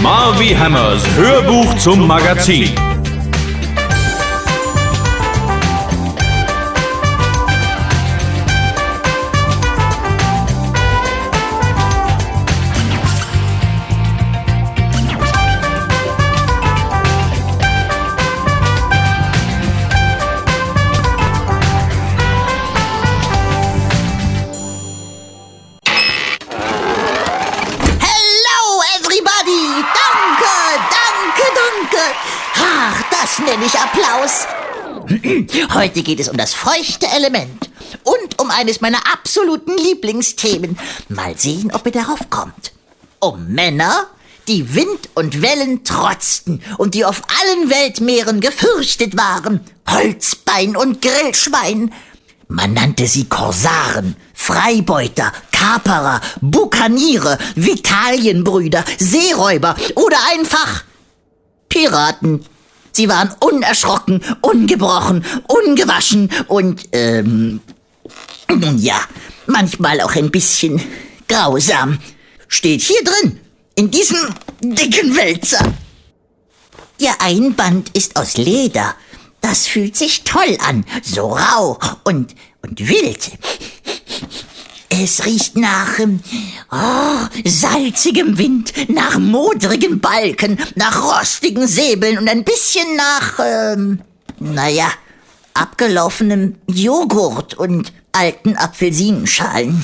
Marvi Hämmers Hörbuch zum Magazin. Ach, das nenne ich Applaus. Heute geht es um das feuchte Element und um eines meiner absoluten Lieblingsthemen. Mal sehen, ob ihr darauf kommt. Um Männer, die Wind und Wellen trotzten und die auf allen Weltmeeren gefürchtet waren. Holzbein und Grillschwein. Man nannte sie Korsaren, Freibeuter, Kaperer, Bukaniere, Vitalienbrüder, Seeräuber oder einfach Piraten. Sie waren unerschrocken, ungebrochen, ungewaschen und, nun ja, manchmal auch ein bisschen grausam. Steht hier drin, in diesem dicken Wälzer. Der Einband ist aus Leder. Das fühlt sich toll an, so rau und wild. Es riecht nach salzigem Wind, nach modrigen Balken, nach rostigen Säbeln und ein bisschen nach, abgelaufenem Joghurt und alten Apfelsinenschalen.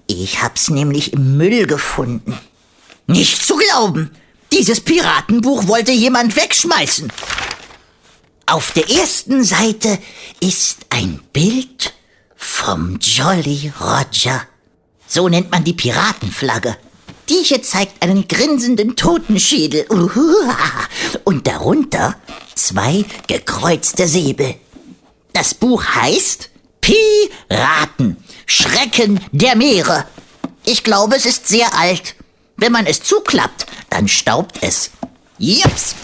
Ich hab's nämlich im Müll gefunden. Nicht zu glauben! Dieses Piratenbuch wollte jemand wegschmeißen. Auf der ersten Seite ist ein Bild vom Jolly Roger. So nennt man die Piratenflagge. Die hier zeigt einen grinsenden Totenschädel. Und darunter 2 gekreuzte Säbel. Das Buch heißt Piraten, Schrecken der Meere. Ich glaube, es ist sehr alt. Wenn man es zuklappt, dann staubt es. Jups.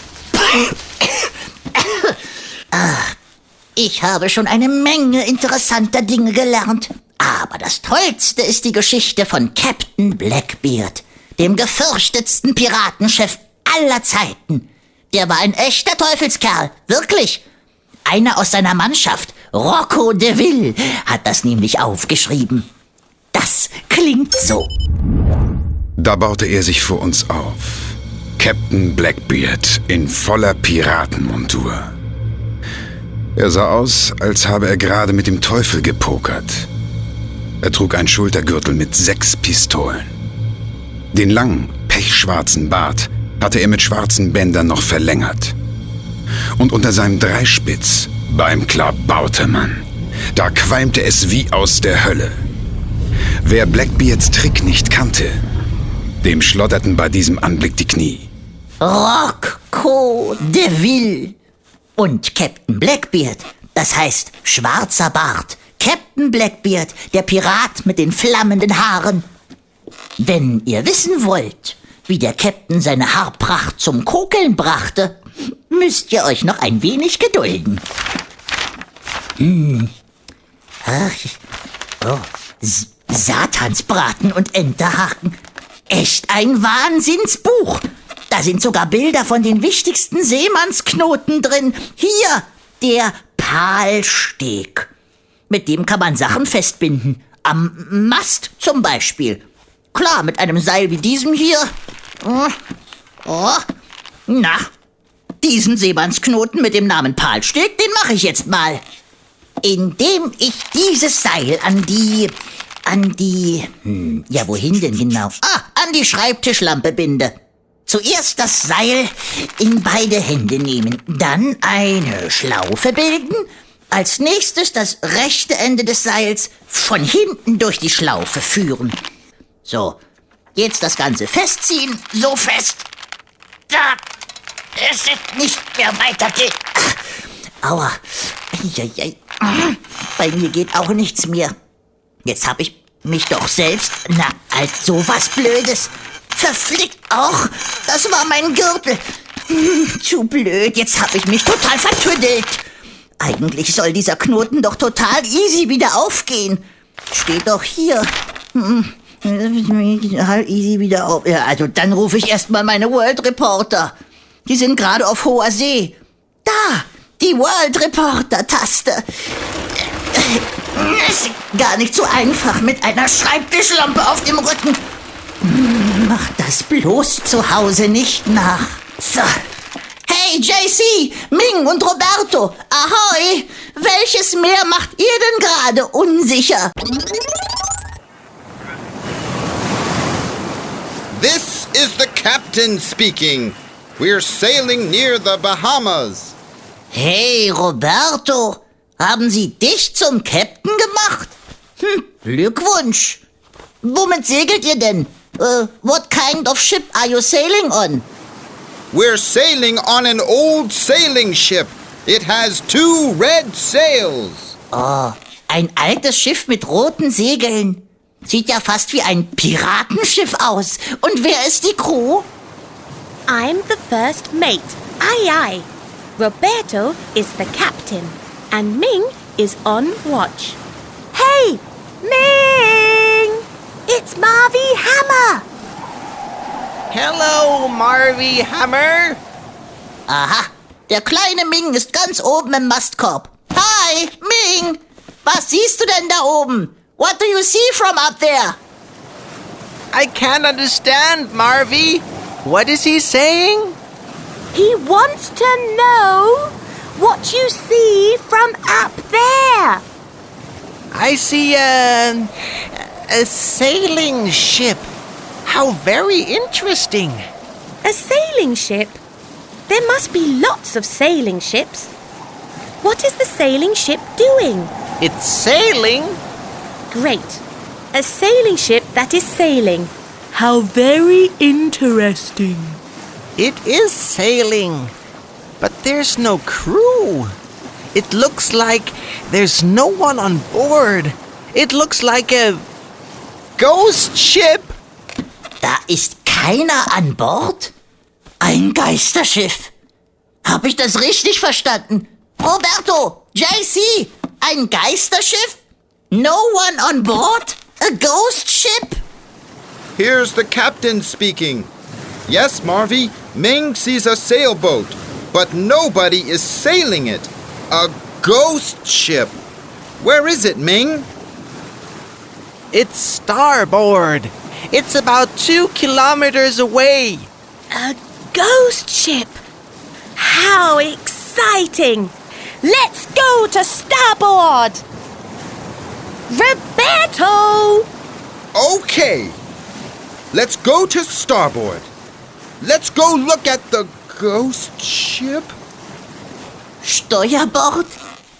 Ich habe schon eine Menge interessanter Dinge gelernt. Aber das Tollste ist die Geschichte von Captain Blackbeard, dem gefürchtetsten Piratenchef aller Zeiten. Der war ein echter Teufelskerl, wirklich. Einer aus seiner Mannschaft, Rocco de Wilde, hat das nämlich aufgeschrieben. Das klingt so. Da baute er sich vor uns auf. Captain Blackbeard in voller Piratenmontur. Er sah aus, als habe er gerade mit dem Teufel gepokert. Er trug einen Schultergürtel mit 6 Pistolen. Den langen, pechschwarzen Bart hatte er mit schwarzen Bändern noch verlängert. Und unter seinem Dreispitz, beim Klabautermann, da qualmte es wie aus der Hölle. Wer Blackbeards Trick nicht kannte, dem schlotterten bei diesem Anblick die Knie. Rocco de Wilde. Und Captain Blackbeard, das heißt schwarzer Bart. Captain Blackbeard, der Pirat mit den flammenden Haaren. Wenn ihr wissen wollt, wie der Captain seine Haarpracht zum Kokeln brachte, müsst ihr euch noch ein wenig gedulden. Satansbraten und Enterhaken. Echt ein Wahnsinnsbuch. Da sind sogar Bilder von den wichtigsten Seemannsknoten drin. Hier, der Palsteg. Mit dem kann man Sachen festbinden. Am Mast zum Beispiel. Klar, mit einem Seil wie diesem hier. Diesen Seemannsknoten mit dem Namen Palsteg, den mache ich jetzt mal. Indem ich dieses Seil an die, wohin denn genau? An die Schreibtischlampe binde. Zuerst das Seil in beide Hände nehmen, dann eine Schlaufe bilden, als nächstes das rechte Ende des Seils von hinten durch die Schlaufe führen. So, jetzt das Ganze festziehen, so fest. Da, es wird nicht mehr weitergehen. Aua, bei mir geht auch nichts mehr. Jetzt hab ich mich doch selbst, als sowas Blödes. Verflickt auch, das war mein Gürtel. Zu blöd, jetzt hab ich mich total vertüddelt. Eigentlich soll dieser Knoten doch total easy wieder aufgehen. Steht doch hier. Easy wieder auf. Ja, also dann rufe ich erstmal meine World Reporter. Die sind gerade auf hoher See. Da, die World Reporter-Taste. Ist gar nicht so einfach mit einer Schreibtischlampe auf dem Rücken. Mach das bloß zu Hause nicht nach. So. Hey, JC, Ming und Roberto, ahoi! Welches Meer macht ihr denn gerade unsicher? This is the captain speaking. We're sailing near the Bahamas. Hey, Roberto, haben sie dich zum Captain gemacht? Glückwunsch. Womit segelt ihr denn? What kind of ship are you sailing on? We're sailing on an old sailing ship. It has 2 red sails. Oh, ein altes Schiff mit roten Segeln. Sieht ja fast wie ein Piratenschiff aus. Und wer ist die Crew? I'm the first mate. Aye, aye. Roberto is the captain. And Ming is on watch. Hey, Ming! It's Marvi Hämmer! Hello, Marvi Hämmer. Aha, der kleine Ming ist ganz oben im Mastkorb. Hi, Ming! Was siehst du denn da oben? What do you see from up there? I can't understand, Marvi. What is he saying? He wants to know what you see from up there. I see a sailing ship. How very interesting. A sailing ship? There must be lots of sailing ships. What is the sailing ship doing? It's sailing? Great. A sailing ship that is sailing. How very interesting. It is sailing, but there's no crew. It looks like there's no one on board. It looks like a ghost ship. Da ist keiner an Bord? Ein Geisterschiff. Hab ich das richtig verstanden? Roberto, JC, ein Geisterschiff? No one on board? A ghost ship? Here's the captain speaking. Yes, Marvi, Ming sees a sailboat, but nobody is sailing it. A ghost ship. Where is it, Ming? It's starboard. It's about 2 kilometers away. A ghost ship. How exciting. Let's go to starboard. Roberto! Okay. Let's go to starboard. Let's go look at the ghost ship. Steuerbord?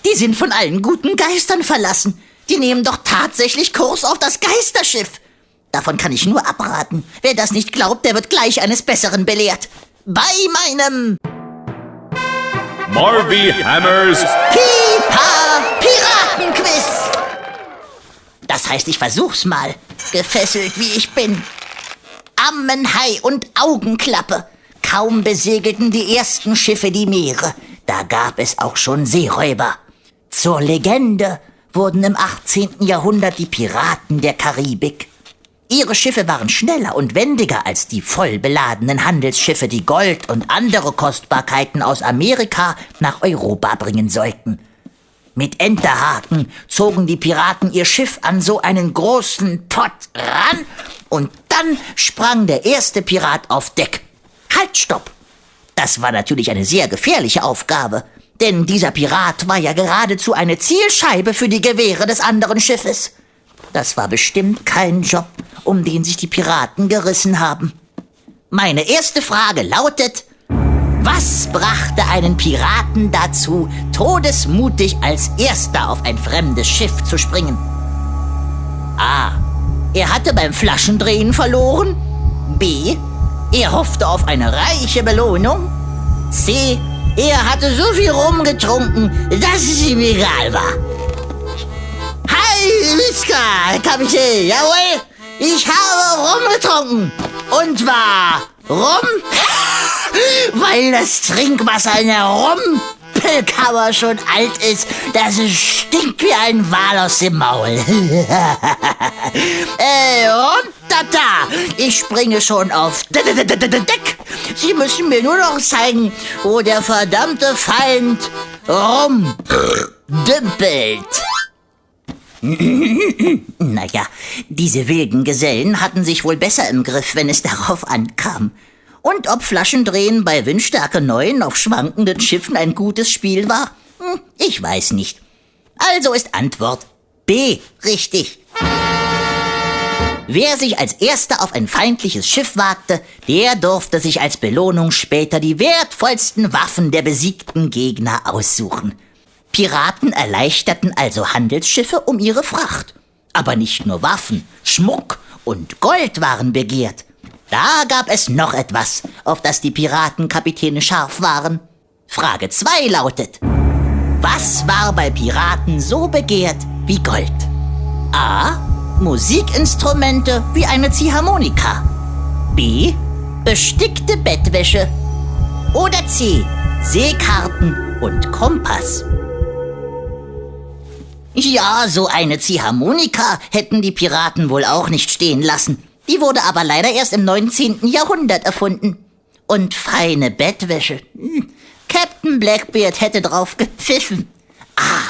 Die sind von allen guten Geistern verlassen. Die nehmen doch tatsächlich Kurs auf das Geisterschiff. Davon kann ich nur abraten. Wer das nicht glaubt, der wird gleich eines Besseren belehrt. Bei meinem Marvi Hämmers Piratenquiz. Das heißt, ich versuch's mal, gefesselt wie ich bin. Ammenhai und Augenklappe. Kaum besegelten die ersten Schiffe die Meere. Da gab es auch schon Seeräuber. Zur Legende wurden im 18. Jahrhundert die Piraten der Karibik. Ihre Schiffe waren schneller und wendiger als die voll beladenen Handelsschiffe, die Gold und andere Kostbarkeiten aus Amerika nach Europa bringen sollten. Mit Enterhaken zogen die Piraten ihr Schiff an so einen großen Pott ran und dann sprang der erste Pirat auf Deck. Halt, stopp! Das war natürlich eine sehr gefährliche Aufgabe, denn dieser Pirat war ja geradezu eine Zielscheibe für die Gewehre des anderen Schiffes. Das war bestimmt kein Job, um den sich die Piraten gerissen haben. Meine erste Frage lautet: Was brachte einen Piraten dazu, todesmutig als Erster auf ein fremdes Schiff zu springen? A. Er hatte beim Flaschendrehen verloren. B. Er hoffte auf eine reiche Belohnung. C. Er hatte so viel rumgetrunken, dass es ihm egal war. Hi, Witzka, Kapitän, jawohl, ich habe rumgetrunken. Und war rum, weil das Trinkwasser in der Rum Rumpelkammer schon alt ist, dass es stinkt wie ein Wal aus dem Maul. Runter da! Ich springe schon auf Deck. Sie müssen mir nur noch zeigen, wo der verdammte Feind rumdümpelt. Naja, diese wilden Gesellen hatten sich wohl besser im Griff, wenn es darauf ankam. Und ob Flaschendrehen bei Windstärke 9 auf schwankenden Schiffen ein gutes Spiel war? Ich weiß nicht. Also ist Antwort B richtig. Wer sich als Erster auf ein feindliches Schiff wagte, der durfte sich als Belohnung später die wertvollsten Waffen der besiegten Gegner aussuchen. Piraten erleichterten also Handelsschiffe um ihre Fracht. Aber nicht nur Waffen, Schmuck und Gold waren begehrt. Da gab es noch etwas, auf das die Piratenkapitäne scharf waren. Frage 2 lautet: Was war bei Piraten so begehrt wie Gold? A. Musikinstrumente wie eine Ziehharmonika. B. Bestickte Bettwäsche. Oder C. Seekarten und Kompass. Ja, so eine Ziehharmonika hätten die Piraten wohl auch nicht stehen lassen. Die wurde aber leider erst im 19. Jahrhundert erfunden. Und feine Bettwäsche. Captain Blackbeard hätte drauf gepfiffen.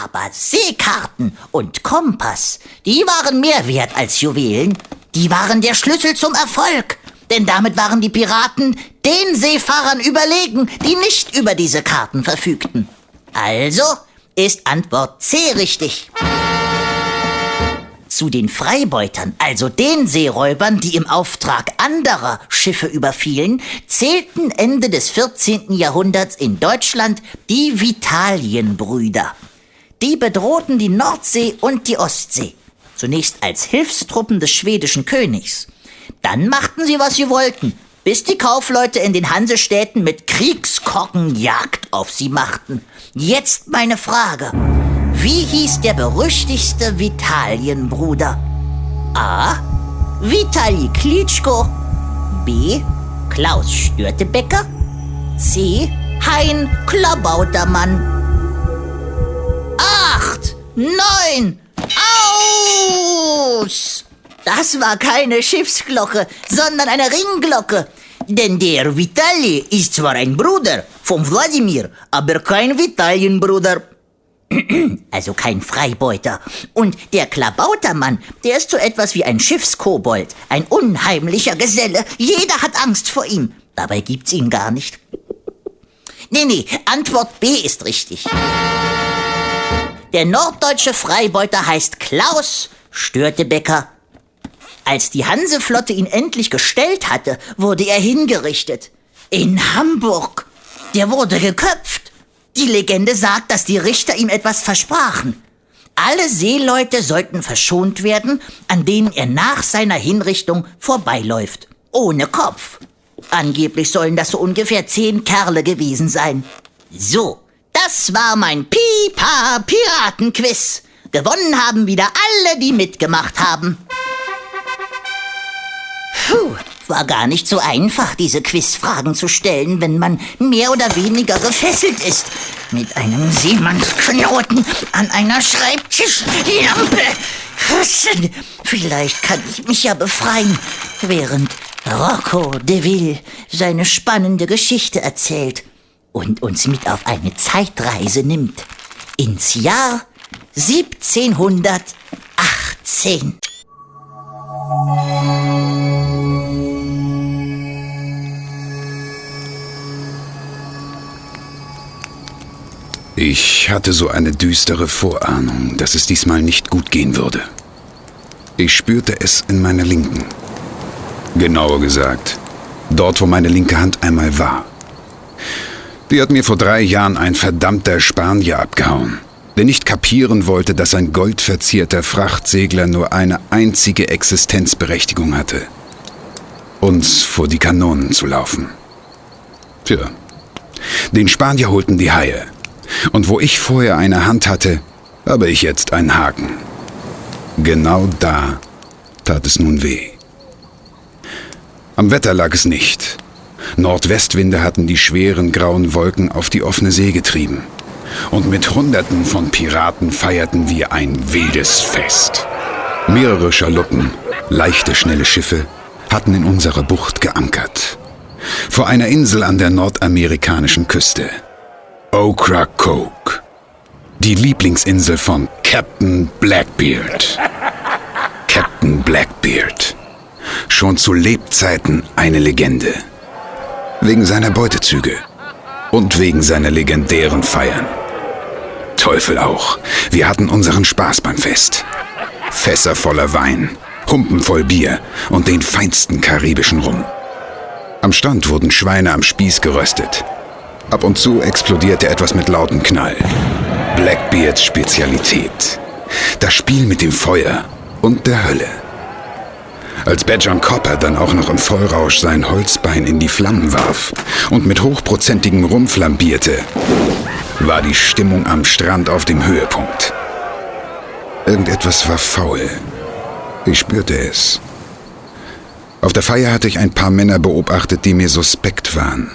Aber Seekarten und Kompass, die waren mehr wert als Juwelen. Die waren der Schlüssel zum Erfolg. Denn damit waren die Piraten den Seefahrern überlegen, die nicht über diese Karten verfügten. Also ist Antwort C richtig. Zu den Freibeutern, also den Seeräubern, die im Auftrag anderer Schiffe überfielen, zählten Ende des 14. Jahrhunderts in Deutschland die Vitalienbrüder. Die bedrohten die Nordsee und die Ostsee, zunächst als Hilfstruppen des schwedischen Königs. Dann machten sie, was sie wollten, bis die Kaufleute in den Hansestädten mit Kriegskocken Jagd auf sie machten. Jetzt meine Frage: Wie hieß der berüchtigste Vitalienbruder? A. Vitali Klitschko. B. Klaus Störtebeker. C. Hein Klabautermann. 8, 9, aus! Das war keine Schiffsglocke, sondern eine Ringglocke. Denn der Vitali ist zwar ein Bruder vom Wladimir, aber kein Vitalienbruder. Also kein Freibeuter. Und der Klabautermann, der ist so etwas wie ein Schiffskobold, ein unheimlicher Geselle. Jeder hat Angst vor ihm. Dabei gibt's ihn gar nicht. Nee, Antwort B ist richtig. Der norddeutsche Freibeuter heißt Klaus Störtebeker. Als die Hanseflotte ihn endlich gestellt hatte, wurde er hingerichtet. In Hamburg. Der wurde geköpft. Die Legende sagt, dass die Richter ihm etwas versprachen. Alle Seeleute sollten verschont werden, an denen er nach seiner Hinrichtung vorbeiläuft. Ohne Kopf. Angeblich sollen das so ungefähr 10 Kerle gewesen sein. So, das war mein Piratenquiz. Gewonnen haben wieder alle, die mitgemacht haben. Puh, war gar nicht so einfach, diese Quizfragen zu stellen, wenn man mehr oder weniger gefesselt ist. Mit einem Seemannsknoten an einer Schreibtischlampe. Vielleicht kann ich mich ja befreien, während Rocco de Ville seine spannende Geschichte erzählt und uns mit auf eine Zeitreise nimmt. Ins Jahr 1718. Ich hatte so eine düstere Vorahnung, dass es diesmal nicht gut gehen würde. Ich spürte es in meiner Linken. Genauer gesagt, dort, wo meine linke Hand einmal war. Die hat mir vor 3 Jahren ein verdammter Spanier abgehauen, der nicht kapieren wollte, dass ein goldverzierter Frachtsegler nur eine einzige Existenzberechtigung hatte: uns vor die Kanonen zu laufen. Tja, den Spanier holten die Haie. Und wo ich vorher eine Hand hatte, habe ich jetzt einen Haken. Genau da tat es nun weh. Am Wetter lag es nicht. Nordwestwinde hatten die schweren grauen Wolken auf die offene See getrieben. und mit Hunderten von Piraten feierten wir ein wildes Fest. Mehrere Schaluppen, leichte, schnelle Schiffe, hatten in unserer Bucht geankert. Vor einer Insel an der nordamerikanischen Küste. Ocracoke. Die Lieblingsinsel von Captain Blackbeard. Captain Blackbeard. Schon zu Lebzeiten eine Legende. Wegen seiner Beutezüge. Und wegen seiner legendären Feiern. Teufel auch. Wir hatten unseren Spaß beim Fest. Fässer voller Wein, Humpen voll Bier und den feinsten karibischen Rum. Am Strand wurden Schweine am Spieß geröstet. Ab und zu explodierte etwas mit lautem Knall. Blackbeards Spezialität. Das Spiel mit dem Feuer und der Hölle. Als Badger Copper dann auch noch im Vollrausch sein Holzbein in die Flammen warf und mit hochprozentigem Rum flambierte, war die Stimmung am Strand auf dem Höhepunkt. Irgendetwas war faul. Ich spürte es. Auf der Feier hatte ich ein paar Männer beobachtet, die mir suspekt waren.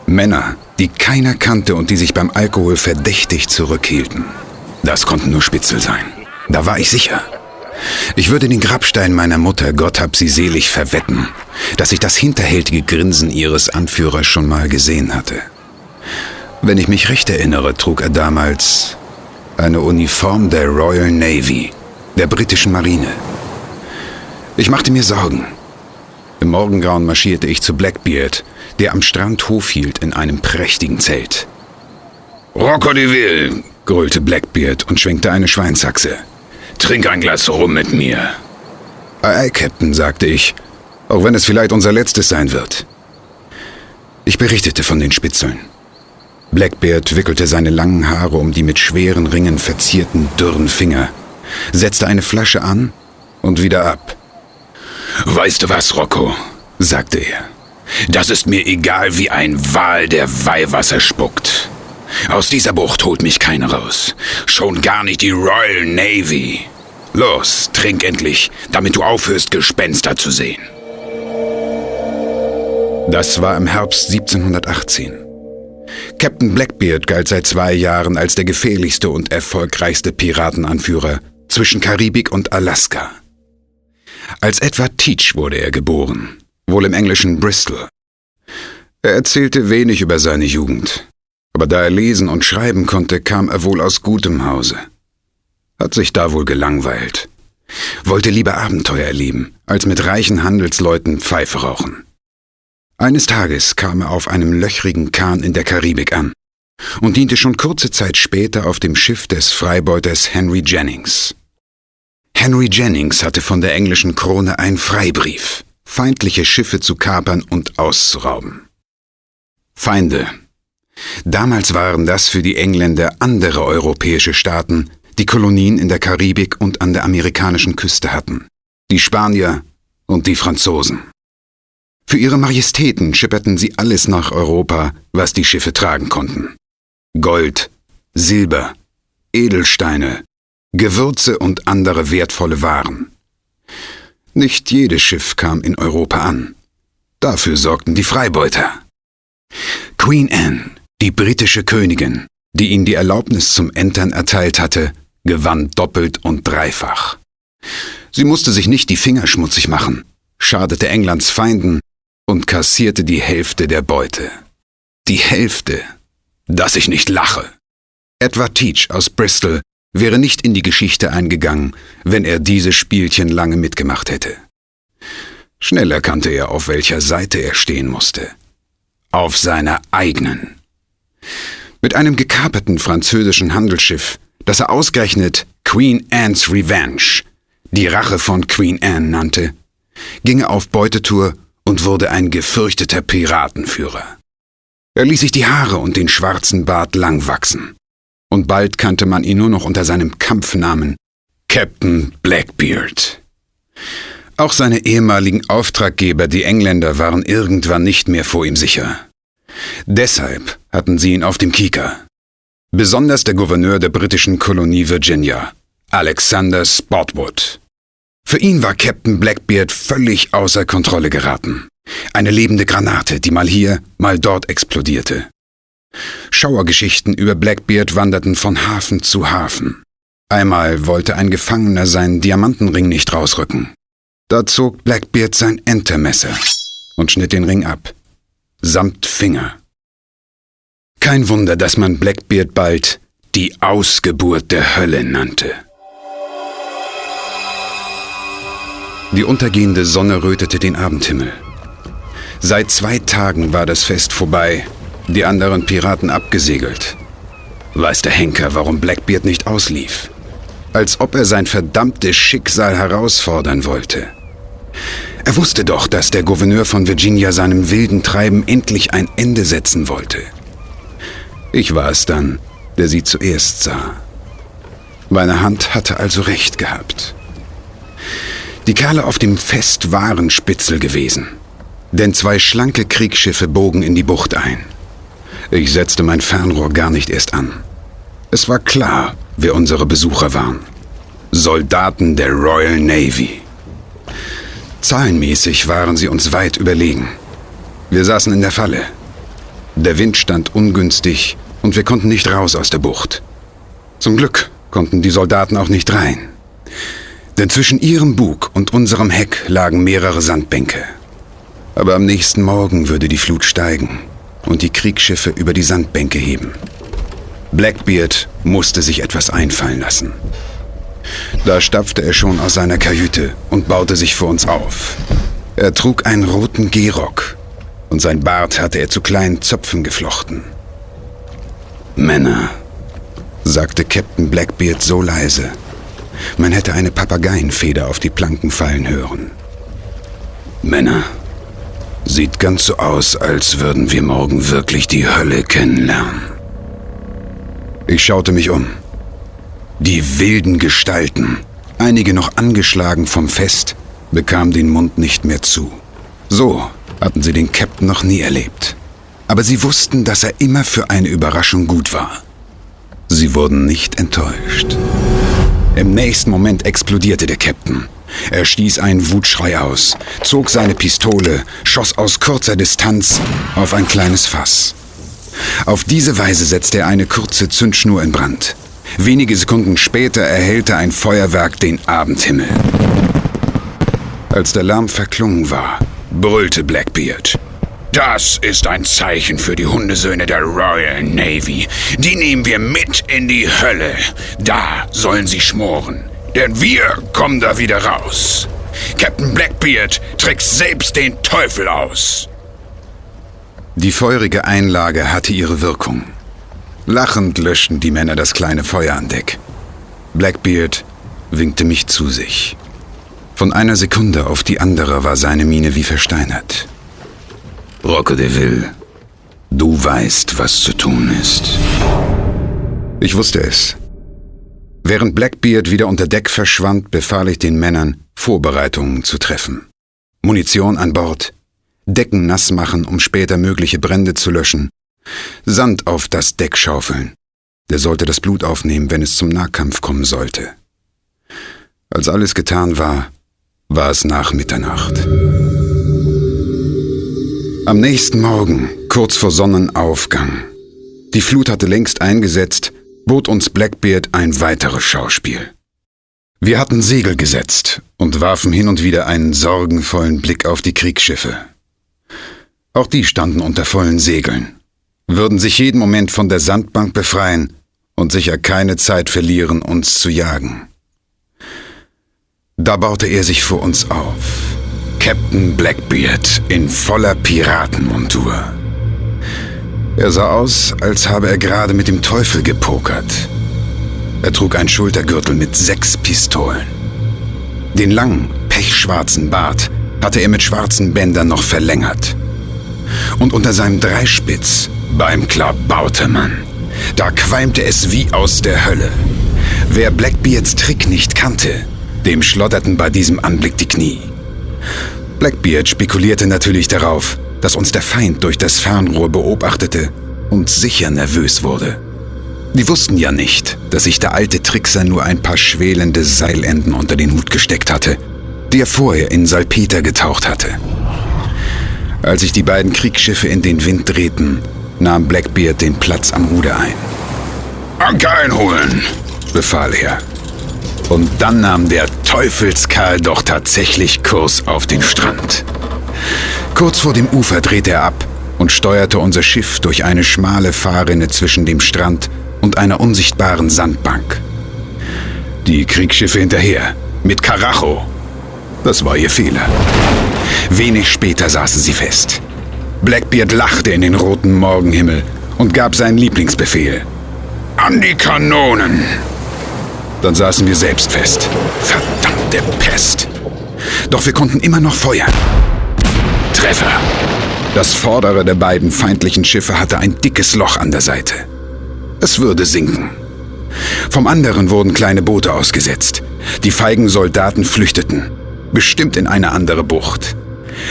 Männer, die keiner kannte und die sich beim Alkohol verdächtig zurückhielten. Das konnten nur Spitzel sein. Da war ich sicher. Ich würde den Grabstein meiner Mutter, Gott hab sie selig, verwetten, dass ich das hinterhältige Grinsen ihres Anführers schon mal gesehen hatte. Wenn ich mich recht erinnere, trug er damals eine Uniform der Royal Navy, der britischen Marine. Ich machte mir Sorgen. Im Morgengrauen marschierte ich zu Blackbeard, der am Strand Hof hielt in einem prächtigen Zelt. »Rocco de Ville«, gröhlte Blackbeard und schwenkte eine Schweinshaxe. »Trink ein Glas Rum mit mir.« »Ei, Captain«, sagte ich, »auch wenn es vielleicht unser letztes sein wird.« Ich berichtete von den Spitzeln. Blackbeard wickelte seine langen Haare um die mit schweren Ringen verzierten, dürren Finger, setzte eine Flasche an und wieder ab. »Weißt du was, Rocco«, sagte er, »das ist mir egal wie ein Wal, der Weihwasser spuckt. Aus dieser Bucht holt mich keiner raus, schon gar nicht die Royal Navy. Los, trink endlich, damit du aufhörst, Gespenster zu sehen.« Das war im Herbst 1718. Captain Blackbeard galt seit 2 Jahren als der gefährlichste und erfolgreichste Piratenanführer zwischen Karibik und Alaska. Als Edward Teach wurde er geboren, wohl im englischen Bristol. Er erzählte wenig über seine Jugend, aber da er lesen und schreiben konnte, kam er wohl aus gutem Hause. Hat sich da wohl gelangweilt, wollte lieber Abenteuer erleben, als mit reichen Handelsleuten Pfeife rauchen. Eines Tages kam er auf einem löchrigen Kahn in der Karibik an und diente schon kurze Zeit später auf dem Schiff des Freibeuters Henry Jennings. Henry Jennings hatte von der englischen Krone einen Freibrief, feindliche Schiffe zu kapern und auszurauben. Feinde. Damals waren das für die Engländer andere europäische Staaten, die Kolonien in der Karibik und an der amerikanischen Küste hatten. Die Spanier und die Franzosen. Für ihre Majestäten schipperten sie alles nach Europa, was die Schiffe tragen konnten. Gold, Silber, Edelsteine, Gewürze und andere wertvolle Waren. Nicht jedes Schiff kam in Europa an. Dafür sorgten die Freibeuter. Queen Anne, die britische Königin, die ihnen die Erlaubnis zum Entern erteilt hatte, gewann doppelt und dreifach. Sie musste sich nicht die Finger schmutzig machen, schadete Englands Feinden und kassierte die Hälfte der Beute. Die Hälfte, dass ich nicht lache. Edward Teach aus Bristol wäre nicht in die Geschichte eingegangen, wenn er diese Spielchen lange mitgemacht hätte. Schnell erkannte er, auf welcher Seite er stehen musste. Auf seiner eigenen. Mit einem gekaperten französischen Handelsschiff, das er ausgerechnet Queen Anne's Revenge, die Rache von Queen Anne nannte, ging er auf Beutetour und wurde ein gefürchteter Piratenführer. Er ließ sich die Haare und den schwarzen Bart lang wachsen. Und bald kannte man ihn nur noch unter seinem Kampfnamen Captain Blackbeard. Auch seine ehemaligen Auftraggeber, die Engländer, waren irgendwann nicht mehr vor ihm sicher. Deshalb hatten sie ihn auf dem Kieker. Besonders der Gouverneur der britischen Kolonie Virginia, Alexander Spotswood. Für ihn war Captain Blackbeard völlig außer Kontrolle geraten. Eine lebende Granate, die mal hier, mal dort explodierte. Schauergeschichten über Blackbeard wanderten von Hafen zu Hafen. Einmal wollte ein Gefangener seinen Diamantenring nicht rausrücken. Da zog Blackbeard sein Entermesser und schnitt den Ring ab, samt Finger. Kein Wunder, dass man Blackbeard bald die Ausgeburt der Hölle nannte. Die untergehende Sonne rötete den Abendhimmel. Seit 2 Tagen war das Fest vorbei, die anderen Piraten abgesegelt. Weiß der Henker, warum Blackbeard nicht auslief. Als ob er sein verdammtes Schicksal herausfordern wollte. Er wusste doch, dass der Gouverneur von Virginia seinem wilden Treiben endlich ein Ende setzen wollte. Ich war es dann, der sie zuerst sah. Meine Hand hatte also recht gehabt. Die Kerle auf dem Fest waren Spitzel gewesen, denn 2 schlanke Kriegsschiffe bogen in die Bucht ein. Ich setzte mein Fernrohr gar nicht erst an. Es war klar, wer unsere Besucher waren. Soldaten der Royal Navy. Zahlenmäßig waren sie uns weit überlegen. Wir saßen in der Falle. Der Wind stand ungünstig und wir konnten nicht raus aus der Bucht. Zum Glück konnten die Soldaten auch nicht rein. Denn zwischen ihrem Bug und unserem Heck lagen mehrere Sandbänke. Aber am nächsten Morgen würde die Flut steigen und die Kriegsschiffe über die Sandbänke heben. Blackbeard musste sich etwas einfallen lassen. Da stapfte er schon aus seiner Kajüte und baute sich vor uns auf. Er trug einen roten Gehrock und sein Bart hatte er zu kleinen Zöpfen geflochten. »Männer«, sagte Captain Blackbeard so leise, man hätte eine Papageienfeder auf die Planken fallen hören. »Männer, sieht ganz so aus, als würden wir morgen wirklich die Hölle kennenlernen.« Ich schaute mich um. Die wilden Gestalten, einige noch angeschlagen vom Fest, bekamen den Mund nicht mehr zu. So hatten sie den Captain noch nie erlebt. Aber sie wussten, dass er immer für eine Überraschung gut war. Sie wurden nicht enttäuscht. Im nächsten Moment explodierte der Captain. Er stieß einen Wutschrei aus, zog seine Pistole, schoss aus kurzer Distanz auf ein kleines Fass. Auf diese Weise setzte er eine kurze Zündschnur in Brand. Wenige Sekunden später erhellte ein Feuerwerk den Abendhimmel. Als der Lärm verklungen war, brüllte Blackbeard: »Das ist ein Zeichen für die Hundesöhne der Royal Navy. Die nehmen wir mit in die Hölle. Da sollen sie schmoren, denn wir kommen da wieder raus. Captain Blackbeard trickst selbst den Teufel aus.« Die feurige Einlage hatte ihre Wirkung. Lachend löschten die Männer das kleine Feuer an Deck. Blackbeard winkte mich zu sich. Von einer Sekunde auf die andere war seine Miene wie versteinert. »Rocco de Ville, du weißt, was zu tun ist.« Ich wusste es. Während Blackbeard wieder unter Deck verschwand, befahl ich den Männern, Vorbereitungen zu treffen. Munition an Bord, Decken nass machen, um später mögliche Brände zu löschen, Sand auf das Deck schaufeln. Der sollte das Blut aufnehmen, wenn es zum Nahkampf kommen sollte. Als alles getan war, war es nach Mitternacht. Am nächsten Morgen, kurz vor Sonnenaufgang, die Flut hatte längst eingesetzt, bot uns Blackbeard ein weiteres Schauspiel. Wir hatten Segel gesetzt und warfen hin und wieder einen sorgenvollen Blick auf die Kriegsschiffe. Auch die standen unter vollen Segeln, würden sich jeden Moment von der Sandbank befreien und sicher keine Zeit verlieren, uns zu jagen. Da baute er sich vor uns auf. Captain Blackbeard in voller Piratenmontur. Er sah aus, als habe er gerade mit dem Teufel gepokert. Er trug einen Schultergürtel mit 6 Pistolen. Den langen, pechschwarzen Bart hatte er mit schwarzen Bändern noch verlängert. Und unter seinem Dreispitz, beim Klabautermann, da qualmte es wie aus der Hölle. Wer Blackbeards Trick nicht kannte, dem schlotterten bei diesem Anblick die Knie. Blackbeard spekulierte natürlich darauf, dass uns der Feind durch das Fernrohr beobachtete und sicher nervös wurde. Die wussten ja nicht, dass sich der alte Trickser nur ein paar schwelende Seilenden unter den Hut gesteckt hatte, die er vorher in Salpeter getaucht hatte. Als sich die beiden Kriegsschiffe in den Wind drehten, nahm Blackbeard den Platz am Ruder ein. »Anker einholen«, befahl er. Und dann nahm der Teufelskerl doch tatsächlich Kurs auf den Strand. Kurz vor dem Ufer drehte er ab und steuerte unser Schiff durch eine schmale Fahrrinne zwischen dem Strand und einer unsichtbaren Sandbank. Die Kriegsschiffe hinterher, mit Karacho. Das war ihr Fehler. Wenig später saßen sie fest. Blackbeard lachte in den roten Morgenhimmel und gab seinen Lieblingsbefehl. »An die Kanonen!« Dann saßen wir selbst fest. Verdammte Pest! Doch wir konnten immer noch feuern. Treffer! Das vordere der beiden feindlichen Schiffe hatte ein dickes Loch an der Seite. Es würde sinken. Vom anderen wurden kleine Boote ausgesetzt. Die feigen Soldaten flüchteten. Bestimmt in eine andere Bucht.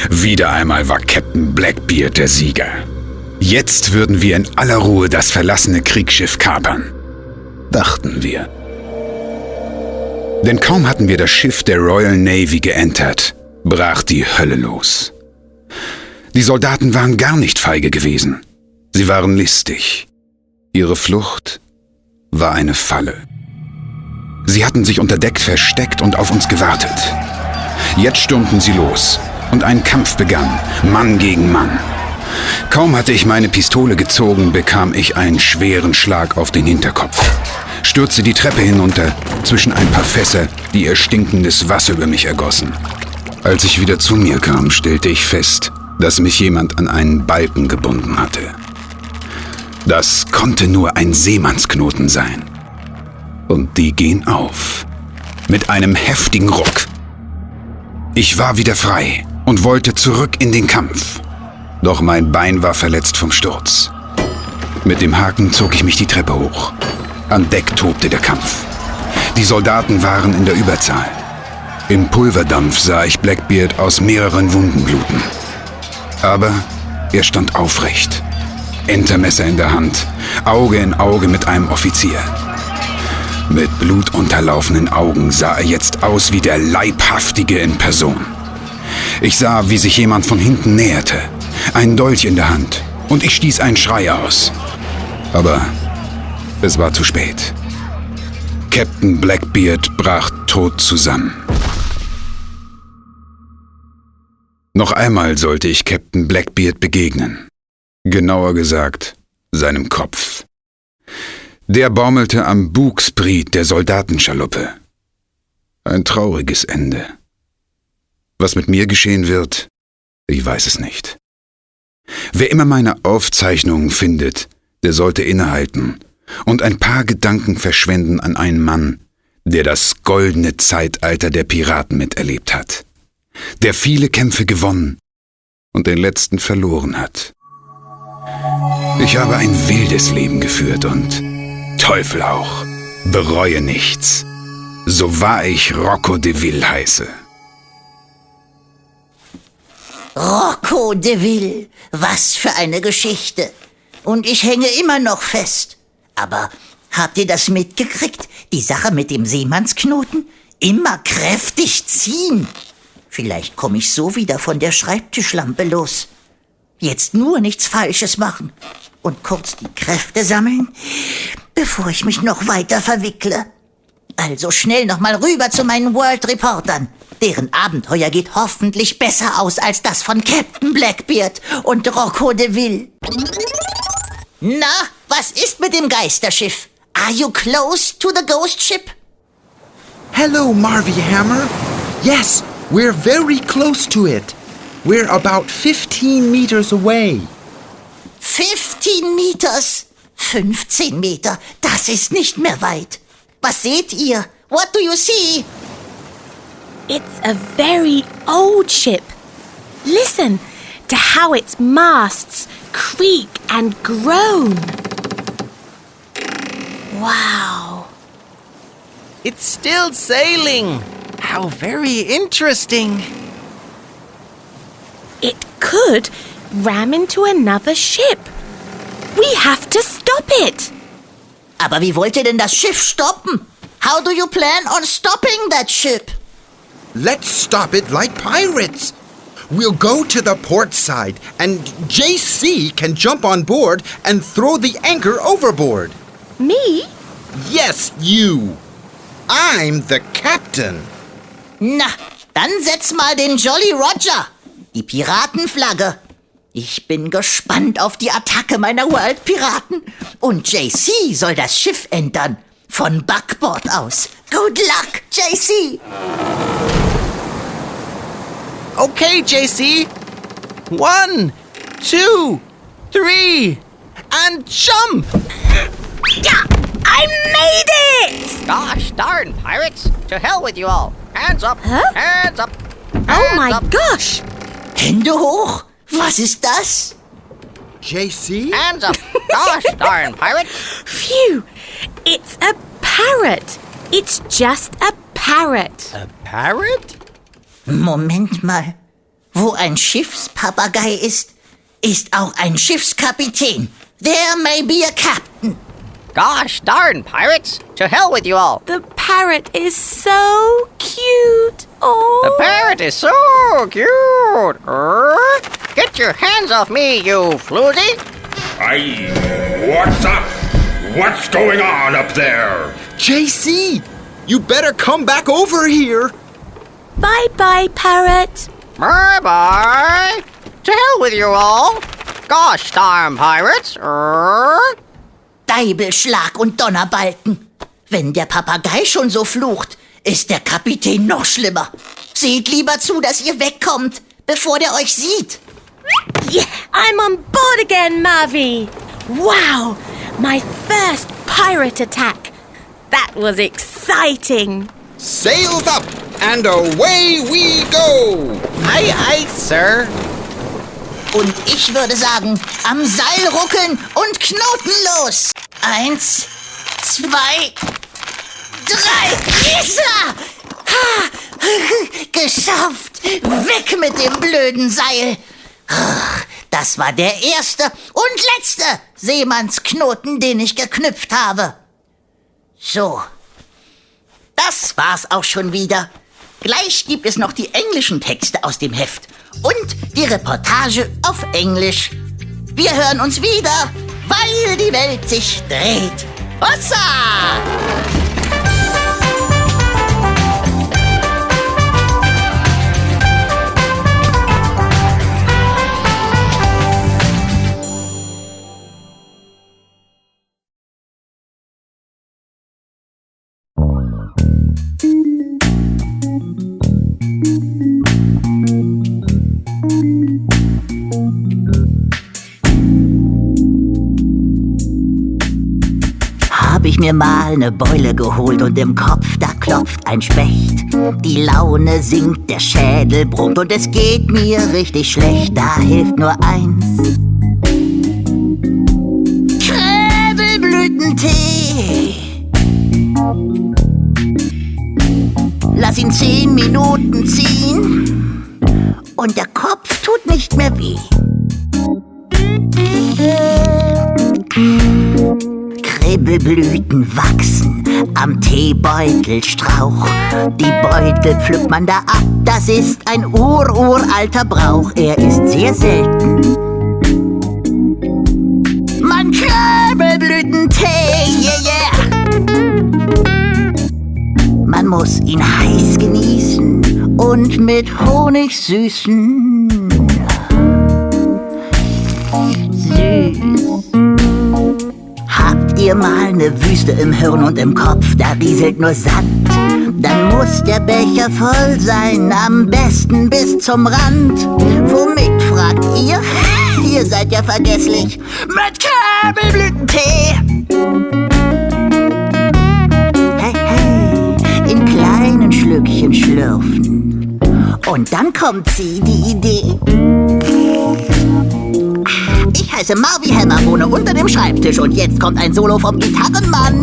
Wieder einmal war Captain Blackbeard der Sieger. Jetzt würden wir in aller Ruhe das verlassene Kriegsschiff kapern. Dachten wir. Denn kaum hatten wir das Schiff der Royal Navy geentert, brach die Hölle los. Die Soldaten waren gar nicht feige gewesen. Sie waren listig. Ihre Flucht war eine Falle. Sie hatten sich unter Deck versteckt und auf uns gewartet. Jetzt stürmten sie los und ein Kampf begann, Mann gegen Mann. Kaum hatte ich meine Pistole gezogen, bekam ich einen schweren Schlag auf den Hinterkopf, stürzte die Treppe hinunter zwischen ein paar Fässer, die ihr stinkendes Wasser über mich ergossen. Als ich wieder zu mir kam, stellte ich fest, dass mich jemand an einen Balken gebunden hatte. Das konnte nur ein Seemannsknoten sein. Und die gehen auf. Mit einem heftigen Ruck. Ich war wieder frei und wollte zurück in den Kampf. Doch mein Bein war verletzt vom Sturz. Mit dem Haken zog ich mich die Treppe hoch. An Deck tobte der Kampf. Die Soldaten waren in der Überzahl. Im Pulverdampf sah ich Blackbeard aus mehreren Wunden bluten. Aber er stand aufrecht. Entermesser in der Hand, Auge in Auge mit einem Offizier. Mit blutunterlaufenden Augen sah er jetzt aus wie der Leibhaftige in Person. Ich sah, wie sich jemand von hinten näherte, ein Dolch in der Hand, und ich stieß einen Schrei aus. Aber es war zu spät. Captain Blackbeard brach tot zusammen. Noch einmal sollte ich Captain Blackbeard begegnen. Genauer gesagt, seinem Kopf. Der baumelte am Bugspriet der Soldatenschaluppe. Ein trauriges Ende. Was mit mir geschehen wird, ich weiß es nicht. Wer immer meine Aufzeichnungen findet, der sollte innehalten und ein paar Gedanken verschwenden an einen Mann, der das goldene Zeitalter der Piraten miterlebt hat, der viele Kämpfe gewonnen und den letzten verloren hat. Ich habe ein wildes Leben geführt und, Teufel auch, bereue nichts, so wahr ich Rocco de Ville heiße. Rocco de Ville, was für eine Geschichte. Und ich hänge immer noch fest. Aber habt ihr das mitgekriegt? Die Sache mit dem Seemannsknoten? Immer kräftig ziehen. Vielleicht komme ich so wieder von der Schreibtischlampe los. Jetzt nur nichts Falsches machen und kurz die Kräfte sammeln, bevor ich mich noch weiter verwickle. Also schnell noch mal rüber zu meinen World Reportern. Deren Abenteuer geht hoffentlich besser aus als das von Captain Blackbeard und Rocco de Ville. Na, was ist mit dem Geisterschiff? Are you close to the ghost ship? Hello, Marvi Hämmer. Yes, we're very close to it. We're about 15 meters away. 15 meters? 15 Meter, das ist nicht mehr weit. Was seht ihr? What do you see? It's a very old ship. Listen to how its masts creak and groan. Wow. It's still sailing. How very interesting. It could ram into another ship. We have to stop it. Aber wie wollt ihr denn das Schiff stoppen? How do you plan on stopping that ship? Let's stop it like pirates. We'll go to the port side, and JC can jump on board and throw the anchor overboard. Me? Yes, you. I'm the captain. Na, dann setz mal den Jolly Roger, die Piratenflagge. Ich bin gespannt auf die Attacke meiner World-Piraten. Und JC soll das Schiff entern. Von Backbord aus. Good luck, JC. Okay, JC. 1, 2, 3, and jump! Yeah, I made it! Gosh darn, pirates! To hell with you all! Hands up! Huh? Hands up! Oh my Hands up. gosh! Hände hoch. Was ist das? JC? Hands up! Gosh darn, pirates! Phew! It's a parrot. It's just a parrot. A parrot? Moment mal. Wo ein Schiffspapagei ist, ist auch ein Schiffskapitän. There may be a captain. Gosh darn, pirates! To hell with you all! The parrot is so cute. Oh. The parrot is so cute! Get your hands off me, you floozy! Aye, what's up? What's going on up there? JC, you better come back over here. Bye-bye, parrot. Bye-bye! To hell with you all! Gosh darn, pirates! Deibelschlag und Donnerbalken. Wenn der Papagei schon so flucht, ist der Kapitän noch schlimmer. Seht lieber zu, dass ihr wegkommt, bevor der euch sieht. Yeah, I'm on board again, Marvi. Wow, my first pirate attack. That was exciting. Sails up, and away we go. Aye, aye, sir. Und ich würde sagen, am Seil ruckeln und Knoten los. 1, 2, 3. Isa! Ha! Geschafft! Weg mit dem blöden Seil! Das war der erste und letzte Seemannsknoten, den ich geknüpft habe. So, das war's auch schon wieder. Gleich gibt es noch die englischen Texte aus dem Heft und die Reportage auf Englisch. Wir hören uns wieder, weil die Welt sich dreht. Hossa! Hab ich mir mal ne Beule geholt und im Kopf, da klopft ein Specht. Die Laune sinkt, der Schädel brummt und es geht mir richtig schlecht. Da hilft nur eins: Kräbelblütentee. Lass ihn 10 Minuten ziehen und der Kopf tut nicht mehr weh. Kribbelblüten wachsen am Teebeutelstrauch. Die Beutel pflückt man da ab, das ist ein uralter Brauch. Er ist sehr selten. Man Kribbelblütentee, yeah, yeah. Man muss ihn heiß genießen und mit Honig süßen. Süß. Habt ihr mal ne Wüste im Hirn und im Kopf, da rieselt nur Sand? Dann muss der Becher voll sein, am besten bis zum Rand. Womit, fragt ihr? Ihr seid ja vergesslich. Mit Kräbelblütentee! Hey, hey, in kleinen Schlückchen schlürfen. Und dann kommt sie, die Idee. Ich heiße Marvi Hämmer, wohne unter dem Schreibtisch und jetzt kommt ein Solo vom Gitarrenmann.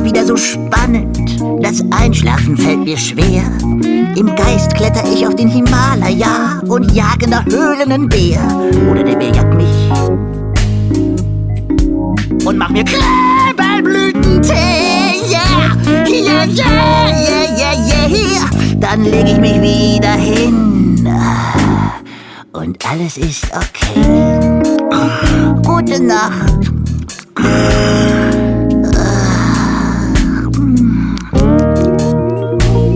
war wieder so spannend. Das Einschlafen fällt mir schwer. Im Geist kletter ich auf den Himalaya und jage nach höhlenden Bär. Oder der Bär jagt mich. Und mach mir Knabelblütentee. Yeah, yeah, yeah, yeah, yeah, yeah. Dann leg ich mich wieder hin. Und alles ist okay. Gute Nacht.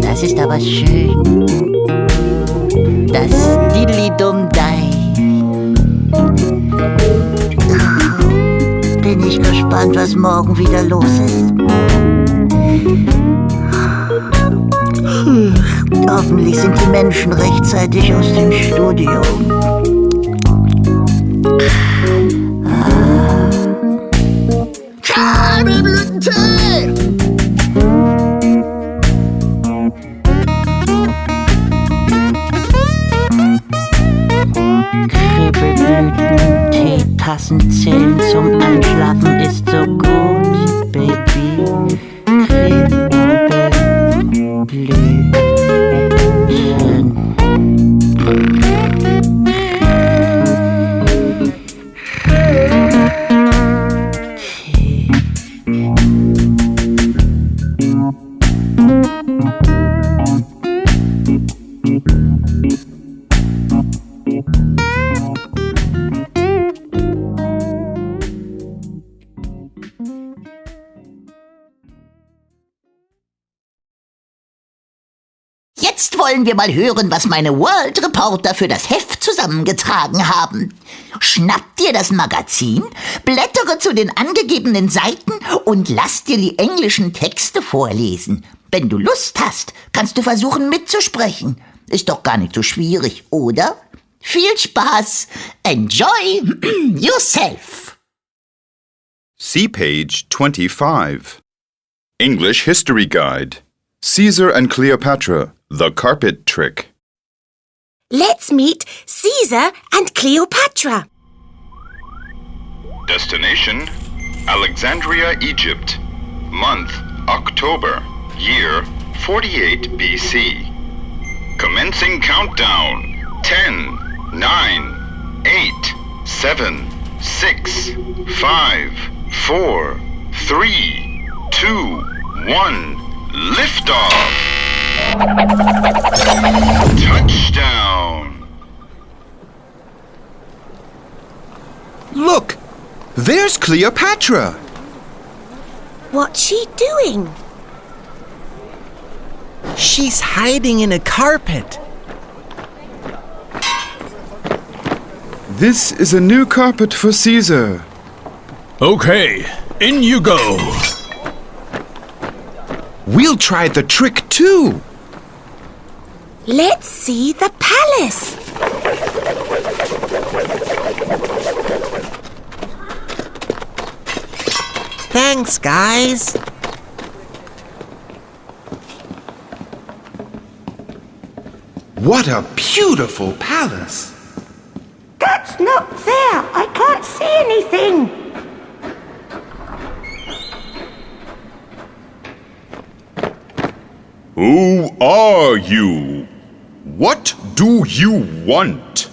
Das ist aber schön. Das Diddly-Dum-Dei. Bin ich gespannt, was morgen wieder los ist. Hoffentlich sind die Menschen rechtzeitig aus dem Studio. Kabelblütentee! Kribbelblüten-Teetassen zählen zum Einschlafen ist so gut, Baby. Kribbelblüten. Jetzt wollen wir mal hören, was meine World Reporter für das Heft zusammengetragen haben. Schnapp dir das Magazin, blättere zu den angegebenen Seiten und lass dir die englischen Texte vorlesen. Wenn du Lust hast, kannst du versuchen mitzusprechen. Ist doch gar nicht so schwierig, oder? Viel Spaß! Enjoy yourself! See page 25. English History Guide. Caesar and Cleopatra, the carpet trick. Let's meet Caesar and Cleopatra. Destination, Alexandria, Egypt. Month, October. Year, 48 BC. Commencing countdown. 10, 9, 8, 7, 6, 5, 4, 3, 2, 1. Liftoff! Touchdown! Look! There's Cleopatra! What's she doing? She's hiding in a carpet. This is a new carpet for Caesar. Okay, in you go. We'll try the trick too! Let's see the palace. Thanks, guys. What a beautiful palace! That's not fair. I can't see anything. Who are you? What do you want?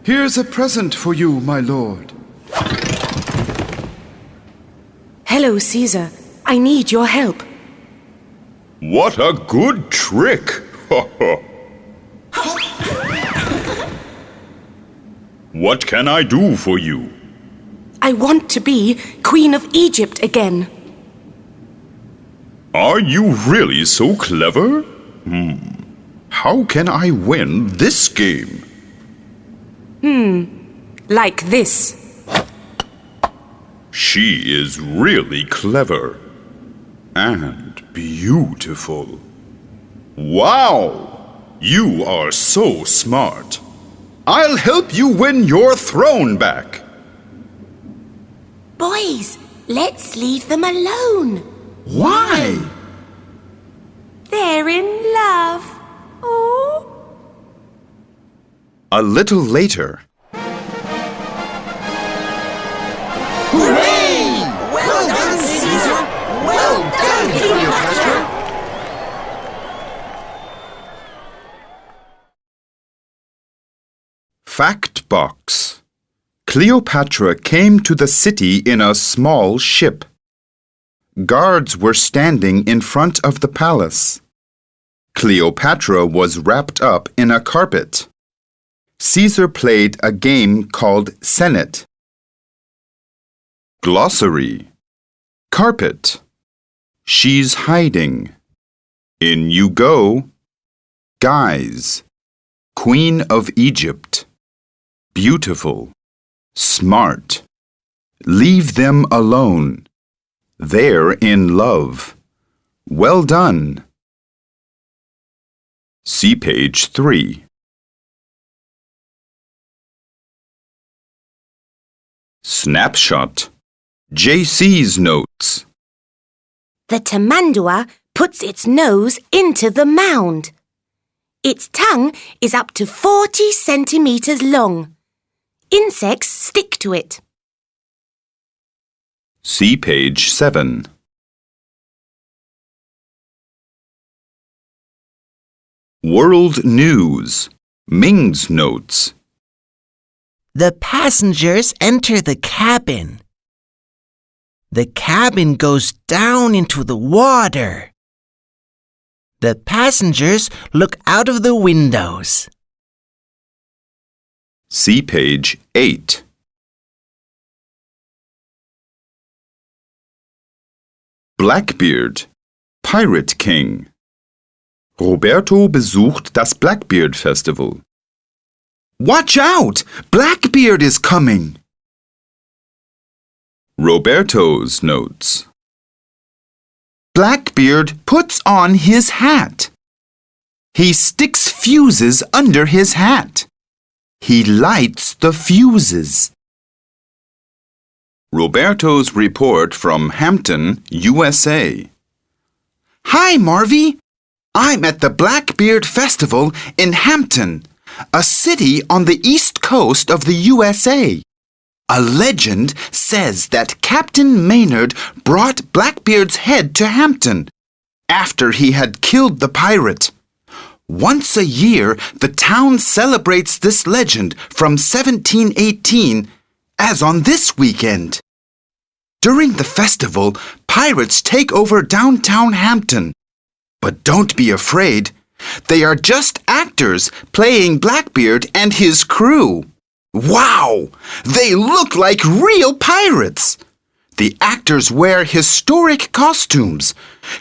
Here's a present for you, my lord. Hello, Caesar. I need your help. What a good trick! What can I do for you? I want to be Queen of Egypt again. Are you really so clever? How can I win this game? Like this. She is really clever and beautiful. Wow! You are so smart. I'll help you win your throne back. Boys, let's leave them alone. Why? They're in love. Oh. A little later. Hooray! Well done, Caesar! Well Fact box. Cleopatra came to the city in a small ship. Guards were standing in front of the palace. Cleopatra was wrapped up in a carpet. Caesar played a game called Senate. Glossary. Carpet. She's hiding. In you go. Guys. Queen of Egypt. Beautiful. Smart. Leave them alone. They're in love. Well done. See page 3. Snapshot. JC's notes. The tamandua puts its nose into the mound. Its tongue is up to 40 centimeters long. Insects stick to it. See page 7. World News. Ming's notes. The passengers enter the cabin. The cabin goes down into the water. The passengers look out of the windows. See page 8. Blackbeard, Pirate King. Roberto besucht das Blackbeard Festival. Watch out! Blackbeard is coming! Roberto's notes. Blackbeard puts on his hat. He sticks fuses under his hat. He lights the fuses. Roberto's report from Hampton, USA. Hi, Marvi. I'm at the Blackbeard Festival in Hampton, a city on the east coast of the USA. A legend says that Captain Maynard brought Blackbeard's head to Hampton after he had killed the pirate. Once a year, the town celebrates this legend from 1718, as on this weekend. During the festival, pirates take over downtown Hampton. But don't be afraid. They are just actors playing Blackbeard and his crew. Wow! They look like real pirates! The actors wear historic costumes,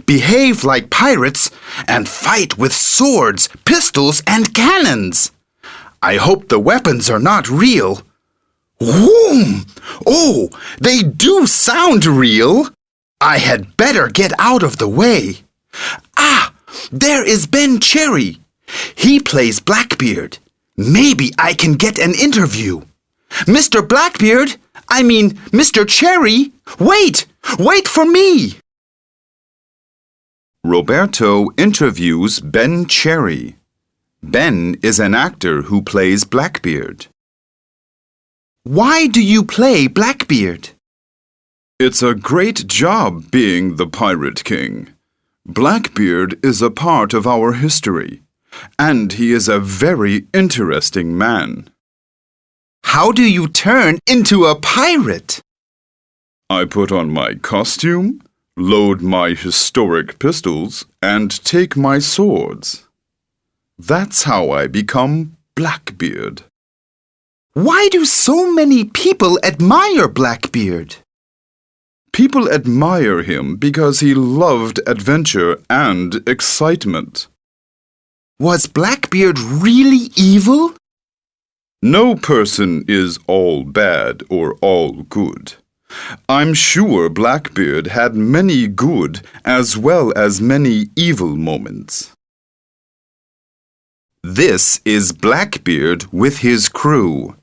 behave like pirates, and fight with swords, pistols, and cannons. I hope the weapons are not real. Whoom! Oh, they do sound real! I had better get out of the way. Ah, there is Ben Cherry. He plays Blackbeard. Maybe I can get an interview. Mr. Blackbeard, Mr. Cherry, wait for me. Roberto interviews Ben Cherry. Ben is an actor who plays Blackbeard. Why do you play Blackbeard? It's a great job being the Pirate King. Blackbeard is a part of our history, and he is a very interesting man. How do you turn into a pirate? I put on my costume, load my historic pistols, and take my swords. That's how I become Blackbeard. Why do so many people admire Blackbeard? People admire him because he loved adventure and excitement. Was Blackbeard really evil? No person is all bad or all good. I'm sure Blackbeard had many good as well as many evil moments. This is Blackbeard with his crew.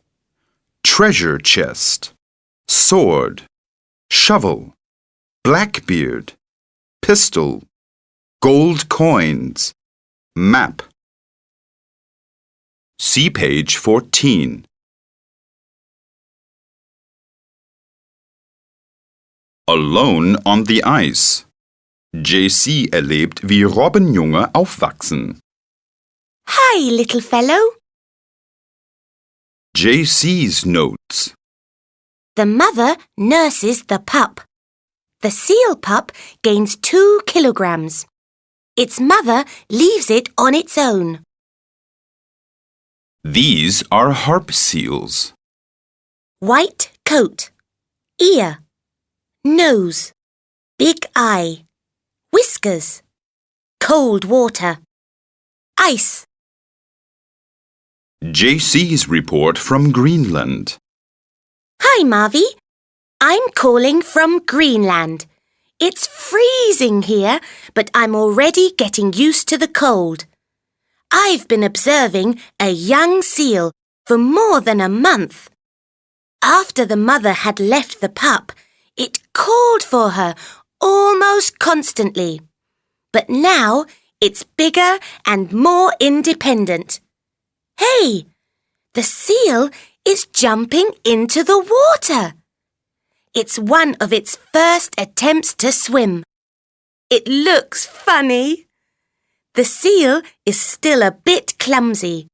Treasure chest, sword, shovel, Blackbeard, pistol, gold coins, map. See page 14. Alone on the Ice. JC erlebt, wie Robbenjunge aufwachsen. Hi, little fellow. JC's notes. The mother nurses the pup. The seal pup gains 2 kilograms. Its mother leaves it on its own. These are harp seals. White coat, ear, nose, big eye, whiskers, cold water, ice. JC's report from Greenland. Hi, Marvi. I'm calling from Greenland. It's freezing here, but I'm already getting used to the cold. I've been observing a young seal for more than a month. After the mother had left the pup, it called for her almost constantly. But now it's bigger and more independent. Hey, the seal is jumping into the water. It's one of its first attempts to swim. It looks funny. The seal is still a bit clumsy.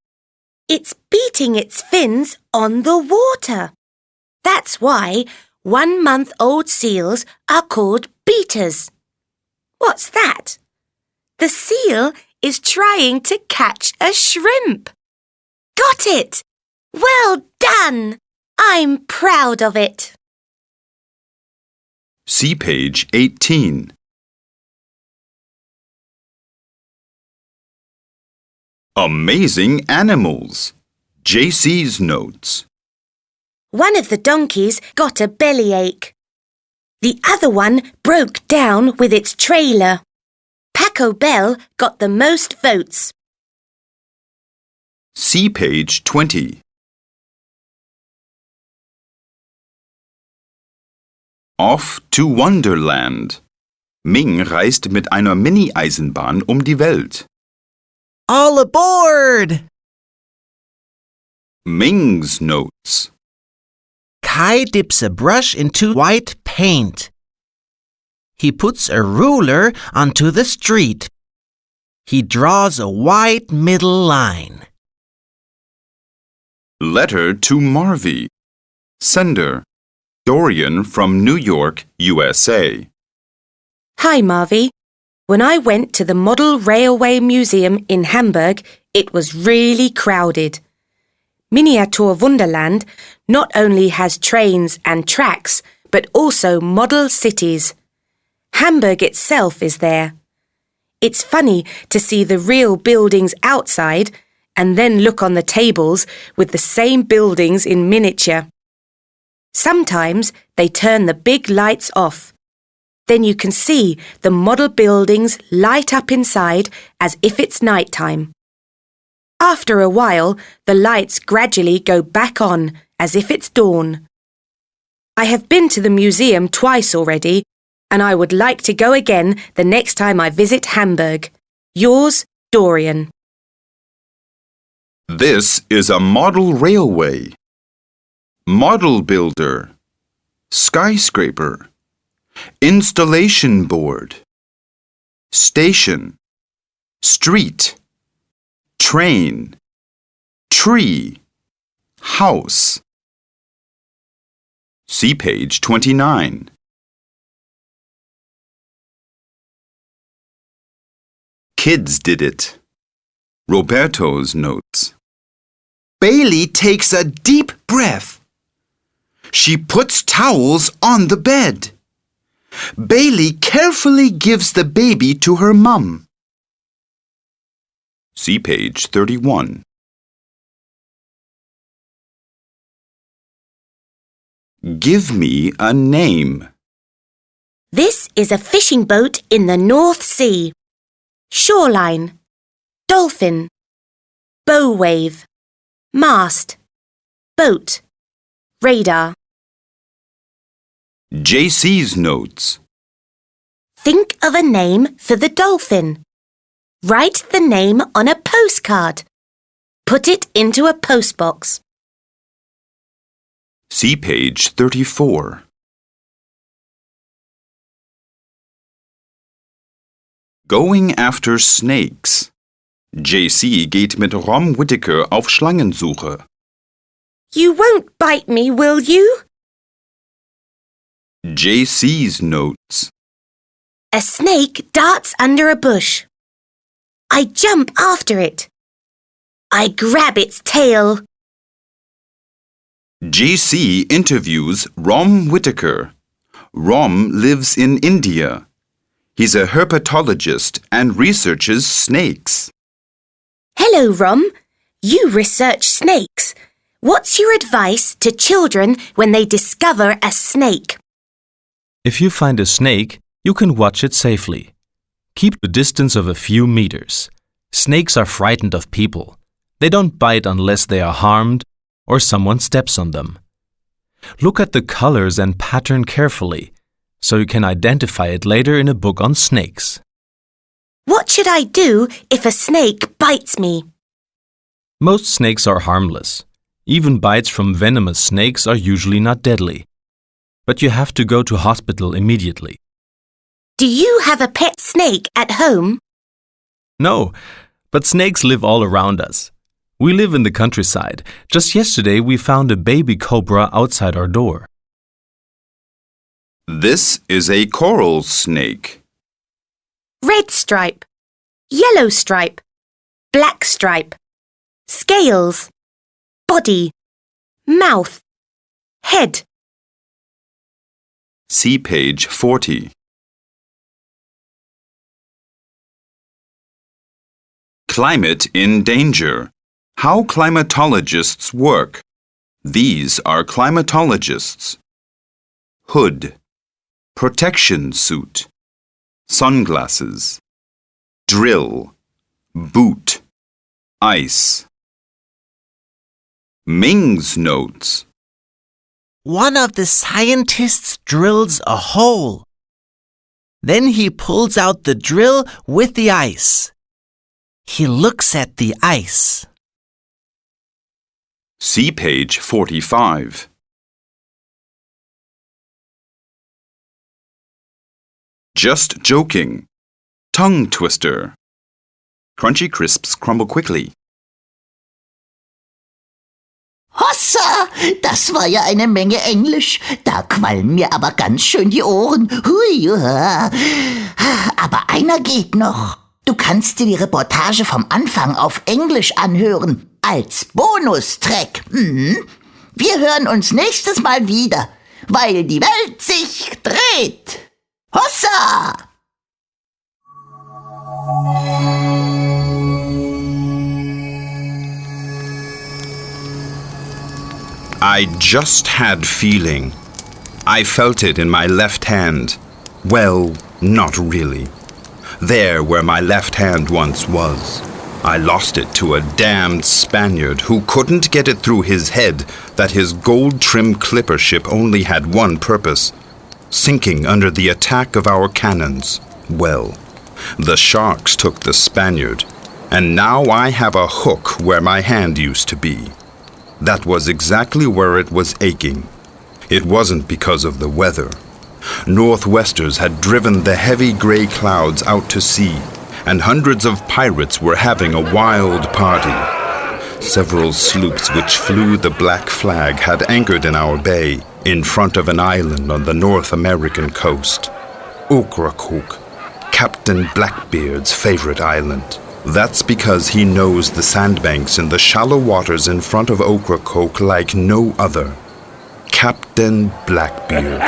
It's beating its fins on the water. That's why 1-month-old seals are called beaters. What's that? The seal is trying to catch a shrimp. Got it! Well done! I'm proud of it. See page 18. Amazing animals. JC's notes. One of the donkeys got a bellyache. The other one broke down with its trailer. Paco Bell got the most votes. See page 20. Off to Wonderland. Ming reist mit einer Mini-Eisenbahn um die Welt. All aboard! Ming's notes. Kai dips a brush into white paint. He puts a ruler onto the street. He draws a white middle line. Letter to Marvi. Sender. Dorian from New York, USA. Hi, Marvi. When I went to the Model Railway Museum in Hamburg, it was really crowded. Miniatur Wunderland not only has trains and tracks, but also model cities. Hamburg itself is there. It's funny to see the real buildings outside and then look on the tables with the same buildings in miniature. Sometimes they turn the big lights off. Then you can see the model buildings light up inside as if it's night time. After a while, the lights gradually go back on as if it's dawn. I have been to the museum twice already, and I would like to go again the next time I visit Hamburg. Yours, Dorian. This is a model railway. Model builder. Skyscraper. Installation board. Station. Street. Train. Tree. House. See page 29. Kids did it. Roberto's notes. Bailey takes a deep breath. She puts towels on the bed. Bailey carefully gives the baby to her mum. See page 31. Give me a name. This is a fishing boat in the North Sea. Shoreline, dolphin, bow wave, mast, boat, radar. JC's notes. Think of a name for the dolphin. Write the name on a postcard. Put it into a postbox. See page 34. Going after snakes. JC geht mit Rom Whittaker auf Schlangensuche. You won't bite me, will you? JC's notes. A snake darts under a bush. I jump after it. I grab its tail. JC interviews Rom Whitaker. Rom lives in India. He's a herpetologist and researches snakes. Hello, Rom. You research snakes. What's your advice to children when they discover a snake? If you find a snake, you can watch it safely. Keep a distance of a few meters. Snakes are frightened of people. They don't bite unless they are harmed or someone steps on them. Look at the colors and pattern carefully, so you can identify it later in a book on snakes. What should I do if a snake bites me? Most snakes are harmless. Even bites from venomous snakes are usually not deadly. But you have to go to hospital immediately. Do you have a pet snake at home? No, but snakes live all around us. We live in the countryside. Just yesterday we found a baby cobra outside our door. This is a coral snake. Red stripe, yellow stripe, black stripe, scales, body, mouth, head. See page 40. Climate in danger. How climatologists work. These are climatologists. Hood. Protection suit. Sunglasses. Drill. Boot. Ice. Ming's notes. One of the scientists drills a hole. Then he pulls out the drill with the ice. He looks at the ice. See page 45. Just joking. Tongue twister. Crunchy crisps crumble quickly. Hossa, das war ja eine Menge Englisch. Da qualmen mir aber ganz schön die Ohren. Hui, aber einer geht noch. Du kannst dir die Reportage vom Anfang auf Englisch anhören. Als Bonustrack. Wir hören uns nächstes Mal wieder, weil die Welt sich dreht. Hossa! I just had feeling. I felt it in my left hand. Well, not really. There where my left hand once was. I lost it to a damned Spaniard who couldn't get it through his head that his gold-trimmed clipper ship only had one purpose: sinking under the attack of our cannons. Well, the sharks took the Spaniard, and now I have a hook where my hand used to be. That was exactly where it was aching. It wasn't because of the weather. Northwesters had driven the heavy gray clouds out to sea, and hundreds of pirates were having a wild party. Several sloops which flew the black flag had anchored in our bay, in front of an island on the North American coast. Ocracoke, Captain Blackbeard's favorite island. That's because he knows the sandbanks in the shallow waters in front of Ocracoke like no other. Captain Blackbeard.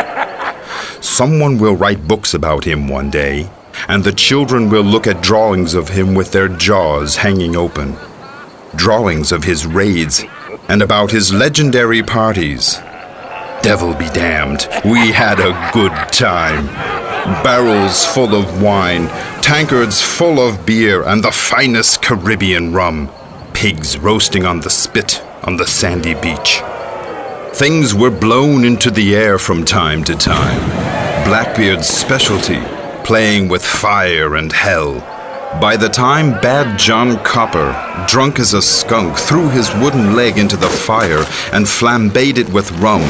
Someone will write books about him one day, and the children will look at drawings of him with their jaws hanging open. Drawings of his raids, and about his legendary parties. Devil be damned, we had a good time. Barrels full of wine, tankards full of beer, and the finest Caribbean rum. Pigs roasting on the spit on the sandy beach. Things were blown into the air from time to time. Blackbeard's specialty, playing with fire and hell. By the time Bad John Copper, drunk as a skunk, threw his wooden leg into the fire and flambéed it with rum,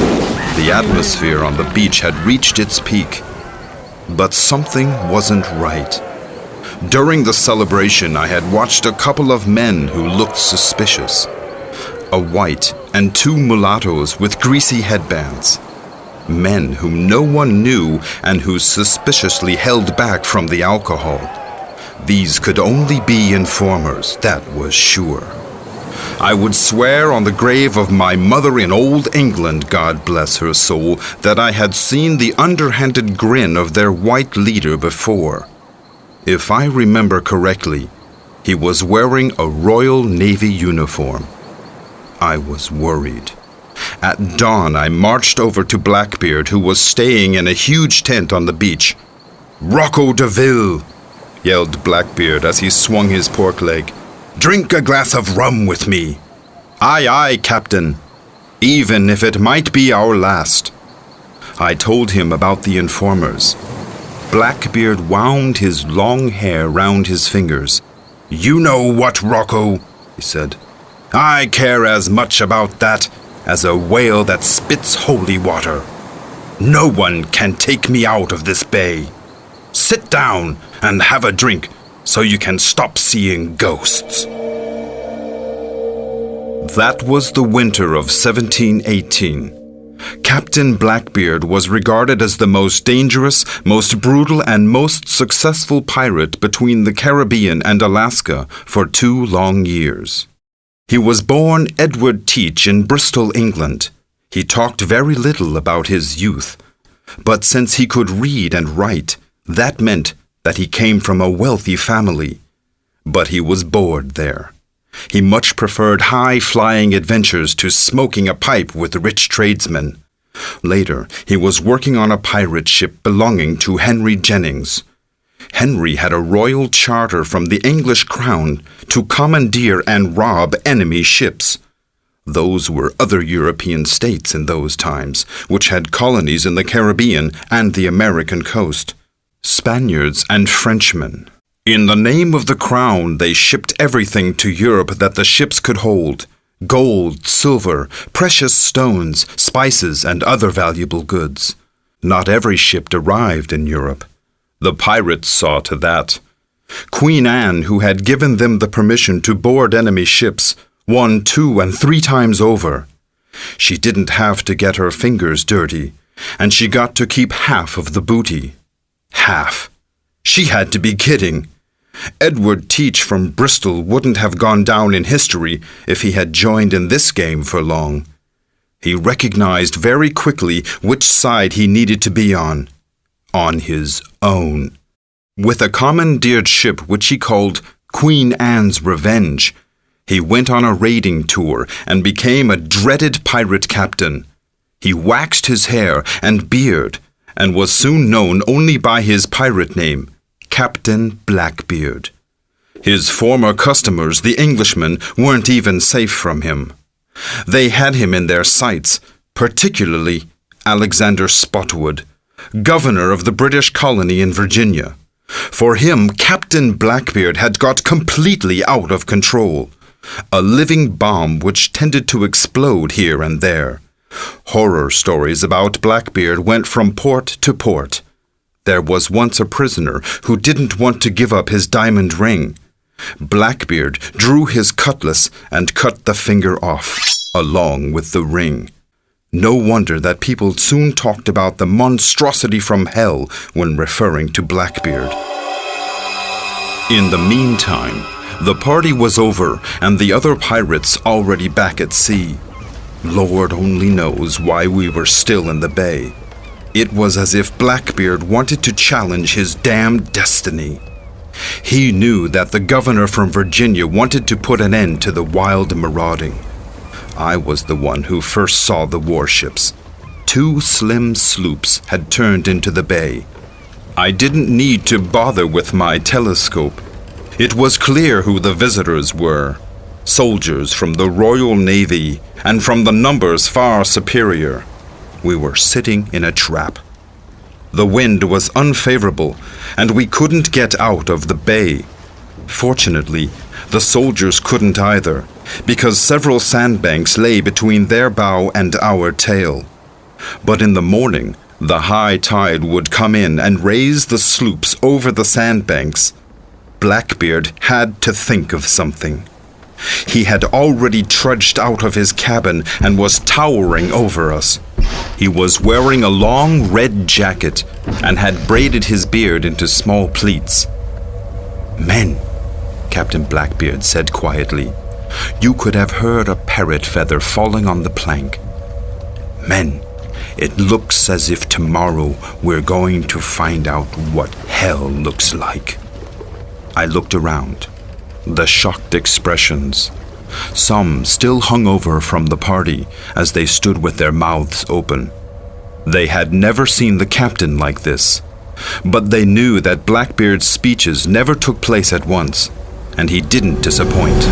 the atmosphere on the beach had reached its peak. But something wasn't right. During the celebration, I had watched a couple of men who looked suspicious. a white, and 2 mulattoes with greasy headbands. Men whom no one knew and who suspiciously held back from the alcohol. These could only be informers, that was sure. I would swear on the grave of my mother in old England, God bless her soul, that I had seen the underhanded grin of their white leader before. If I remember correctly, he was wearing a Royal Navy uniform. I was worried. At dawn, I marched over to Blackbeard, who was staying in a huge tent on the beach. "Rocco de Ville!" yelled Blackbeard as he swung his pork leg. "Drink a glass of rum with me." "Aye, aye, Captain, even if it might be our last." I told him about the informers. Blackbeard wound his long hair round his fingers. "You know what, Rocco," he said. "I care as much about that as a whale that spits holy water. No one can take me out of this bay. Sit down and have a drink so you can stop seeing ghosts." That was the winter of 1718. Captain Blackbeard was regarded as the most dangerous, most brutal, and most successful pirate between the Caribbean and Alaska for 2 long years. He was born Edward Teach in Bristol, England. He talked very little about his youth, but since he could read and write, that meant that he came from a wealthy family. But he was bored there. He much preferred high-flying adventures to smoking a pipe with rich tradesmen. Later, he was working on a pirate ship belonging to Henry Jennings. Henry had a royal charter from the English crown to commandeer and rob enemy ships. Those were other European states in those times, which had colonies in the Caribbean and the American coast. Spaniards and Frenchmen. In the name of the crown, they shipped everything to Europe that the ships could hold: gold, silver, precious stones, spices, and other valuable goods. Not every ship arrived in Europe. The pirates saw to that. Queen Anne, who had given them the permission to board enemy ships, won 2 and 3 times over. She didn't have to get her fingers dirty, and she got to keep half of the booty. Half. She had to be kidding. Edward Teach from Bristol wouldn't have gone down in history if he had joined in this game for long. He recognized very quickly which side he needed to be on. On his own. With a commandeered ship which he called Queen Anne's Revenge, he went on a raiding tour and became a dreaded pirate captain. He waxed his hair and beard and was soon known only by his pirate name, Captain Blackbeard. His former customers, the Englishmen, weren't even safe from him. They had him in their sights, particularly Alexander Spotwood, governor of the British colony in Virginia. For him, Captain Blackbeard had got completely out of control. A living bomb which tended to explode here and there. Horror stories about Blackbeard went from port to port. There was once a prisoner who didn't want to give up his diamond ring. Blackbeard drew his cutlass and cut the finger off, along with the ring. No wonder that people soon talked about the monstrosity from hell when referring to Blackbeard. In the meantime, the party was over and the other pirates already back at sea. Lord only knows why we were still in the bay. It was as if Blackbeard wanted to challenge his damned destiny. He knew that the governor from Virginia wanted to put an end to the wild marauding. I was the one who first saw the warships. 2 slim sloops had turned into the bay. I didn't need to bother with my telescope. It was clear who the visitors were. Soldiers from the Royal Navy, and from the numbers far superior. We were sitting in a trap. The wind was unfavorable, and we couldn't get out of the bay. Fortunately, the soldiers couldn't either, because several sandbanks lay between their bow and our tail. But in the morning, the high tide would come in and raise the sloops over the sandbanks. Blackbeard had to think of something. He had already trudged out of his cabin and was towering over us. He was wearing a long red jacket and had braided his beard into small pleats. "Men," Captain Blackbeard said quietly. You could have heard a parrot feather falling on the plank. "Men, it looks as if tomorrow we're going to find out what hell looks like." I looked around. The shocked expressions. Some still hung over from the party as they stood with their mouths open. They had never seen the captain like this, but they knew that Blackbeard's speeches never took place at once, and he didn't disappoint.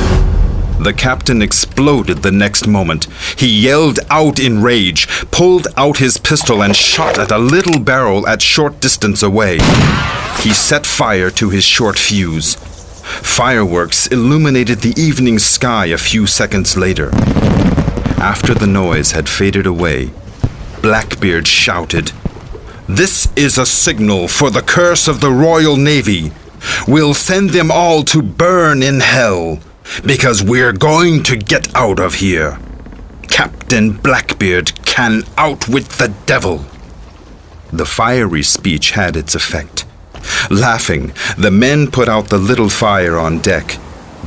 The captain exploded the next moment. He yelled out in rage, pulled out his pistol and shot at a little barrel at short distance away. He set fire to his short fuse. Fireworks illuminated the evening sky a few seconds later. After the noise had faded away, Blackbeard shouted, "This is a signal for the curse of the Royal Navy. We'll send them all to burn in hell, because we're going to get out of here. Captain Blackbeard can outwit the devil." The fiery speech had its effect. Laughing, the men put out the little fire on deck.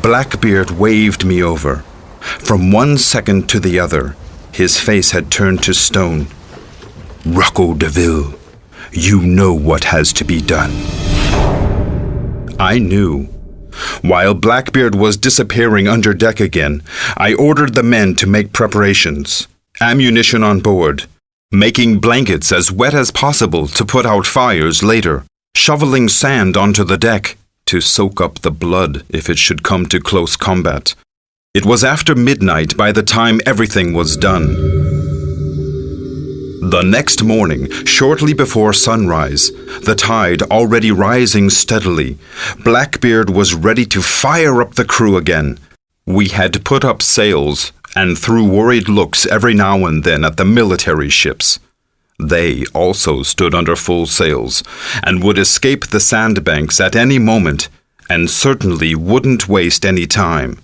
Blackbeard waved me over. From one second to the other, his face had turned to stone. "Rocco de Ville, you know what has to be done." I knew. While Blackbeard was disappearing under deck again, I ordered the men to make preparations. Ammunition on board, making blankets as wet as possible to put out fires later, shoveling sand onto the deck to soak up the blood if it should come to close combat. It was after midnight by the time everything was done. The next morning, shortly before sunrise, the tide already rising steadily, Blackbeard was ready to fire up the crew again. We had put up sails and threw worried looks every now and then at the military ships. They also stood under full sails and would escape the sandbanks at any moment and certainly wouldn't waste any time.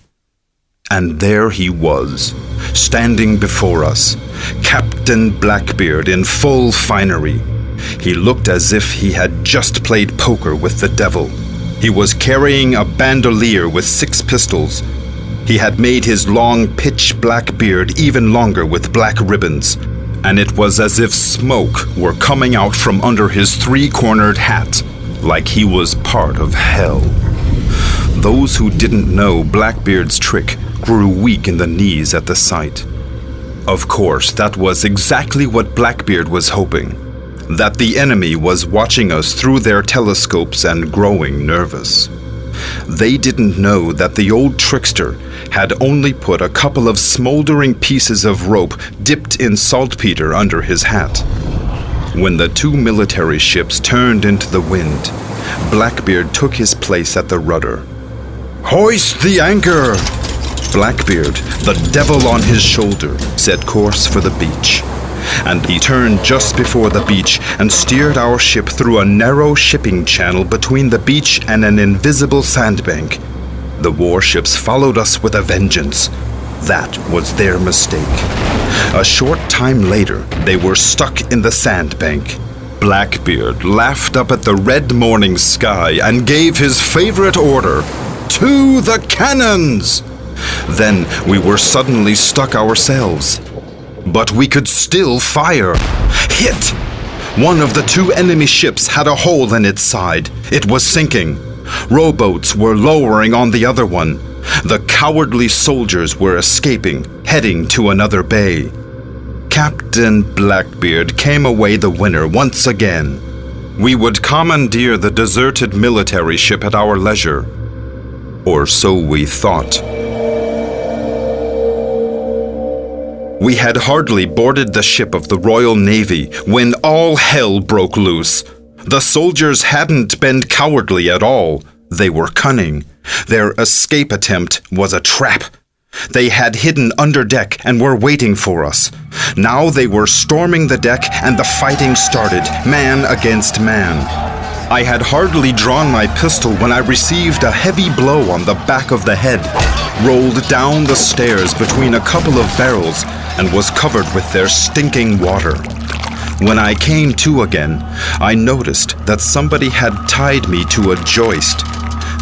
And there he was, standing before us, Captain Blackbeard in full finery. He looked as if he had just played poker with the devil. He was carrying a bandolier with 6 pistols. He had made his long pitch-black beard even longer with black ribbons, and it was as if smoke were coming out from under his 3-cornered hat, like he was part of hell. Those who didn't know Blackbeard's trick grew weak in the knees at the sight. Of course, that was exactly what Blackbeard was hoping, that the enemy was watching us through their telescopes and growing nervous. They didn't know that the old trickster had only put a couple of smoldering pieces of rope dipped in saltpeter under his hat. When the 2 military ships turned into the wind, Blackbeard took his place at the rudder. "Hoist the anchor!" Blackbeard, the devil on his shoulder, set course for the beach. And he turned just before the beach and steered our ship through a narrow shipping channel between the beach and an invisible sandbank. The warships followed us with a vengeance. That was their mistake. A short time later, they were stuck in the sandbank. Blackbeard laughed up at the red morning sky and gave his favorite order, "To the cannons!" Then we were suddenly stuck ourselves. But we could still fire. Hit! One of the 2 enemy ships had a hole in its side. It was sinking. Rowboats were lowering on the other one. The cowardly soldiers were escaping, heading to another bay. Captain Blackbeard came away the winner once again. We would commandeer the deserted military ship at our leisure. Or so we thought. We had hardly boarded the ship of the Royal Navy when all hell broke loose. The soldiers hadn't been cowardly at all. They were cunning. Their escape attempt was a trap. They had hidden under deck and were waiting for us. Now they were storming the deck and the fighting started, man against man. I had hardly drawn my pistol when I received a heavy blow on the back of the head. rolled down the stairs between a couple of barrels and was covered with their stinking water. When I came to again, I noticed that somebody had tied me to a joist.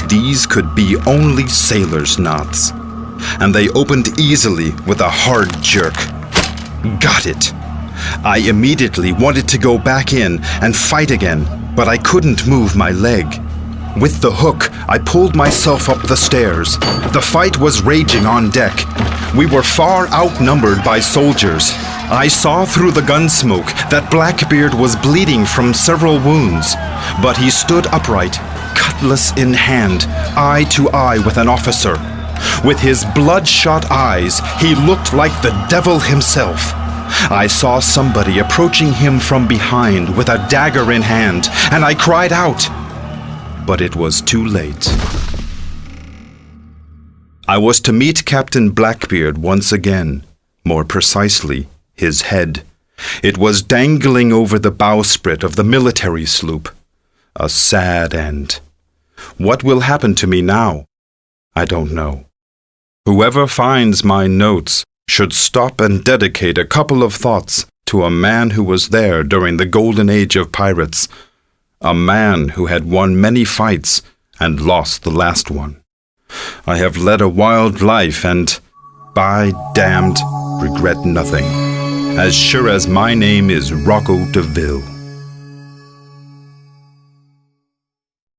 These could be only sailors' knots, and they opened easily with a hard jerk. Got it. I immediately wanted to go back in and fight again, but I couldn't move my leg. With the hook, I pulled myself up the stairs. The fight was raging on deck. We were far outnumbered by soldiers. I saw through the gun smoke that Blackbeard was bleeding from several wounds, but he stood upright, cutlass in hand, eye to eye with an officer. With his bloodshot eyes, he looked like the devil himself. I saw somebody approaching him from behind with a dagger in hand, and I cried out. But it was too late. I was to meet Captain Blackbeard once again, more precisely, his head. It was dangling over the bowsprit of the military sloop. A sad end. What will happen to me now? I don't know. Whoever finds my notes should stop and dedicate a couple of thoughts to a man who was there during the golden age of pirates. A man who had won many fights and lost the last one. I have led a wild life and, by damned, regret nothing. As sure as my name is Rocco DeVille.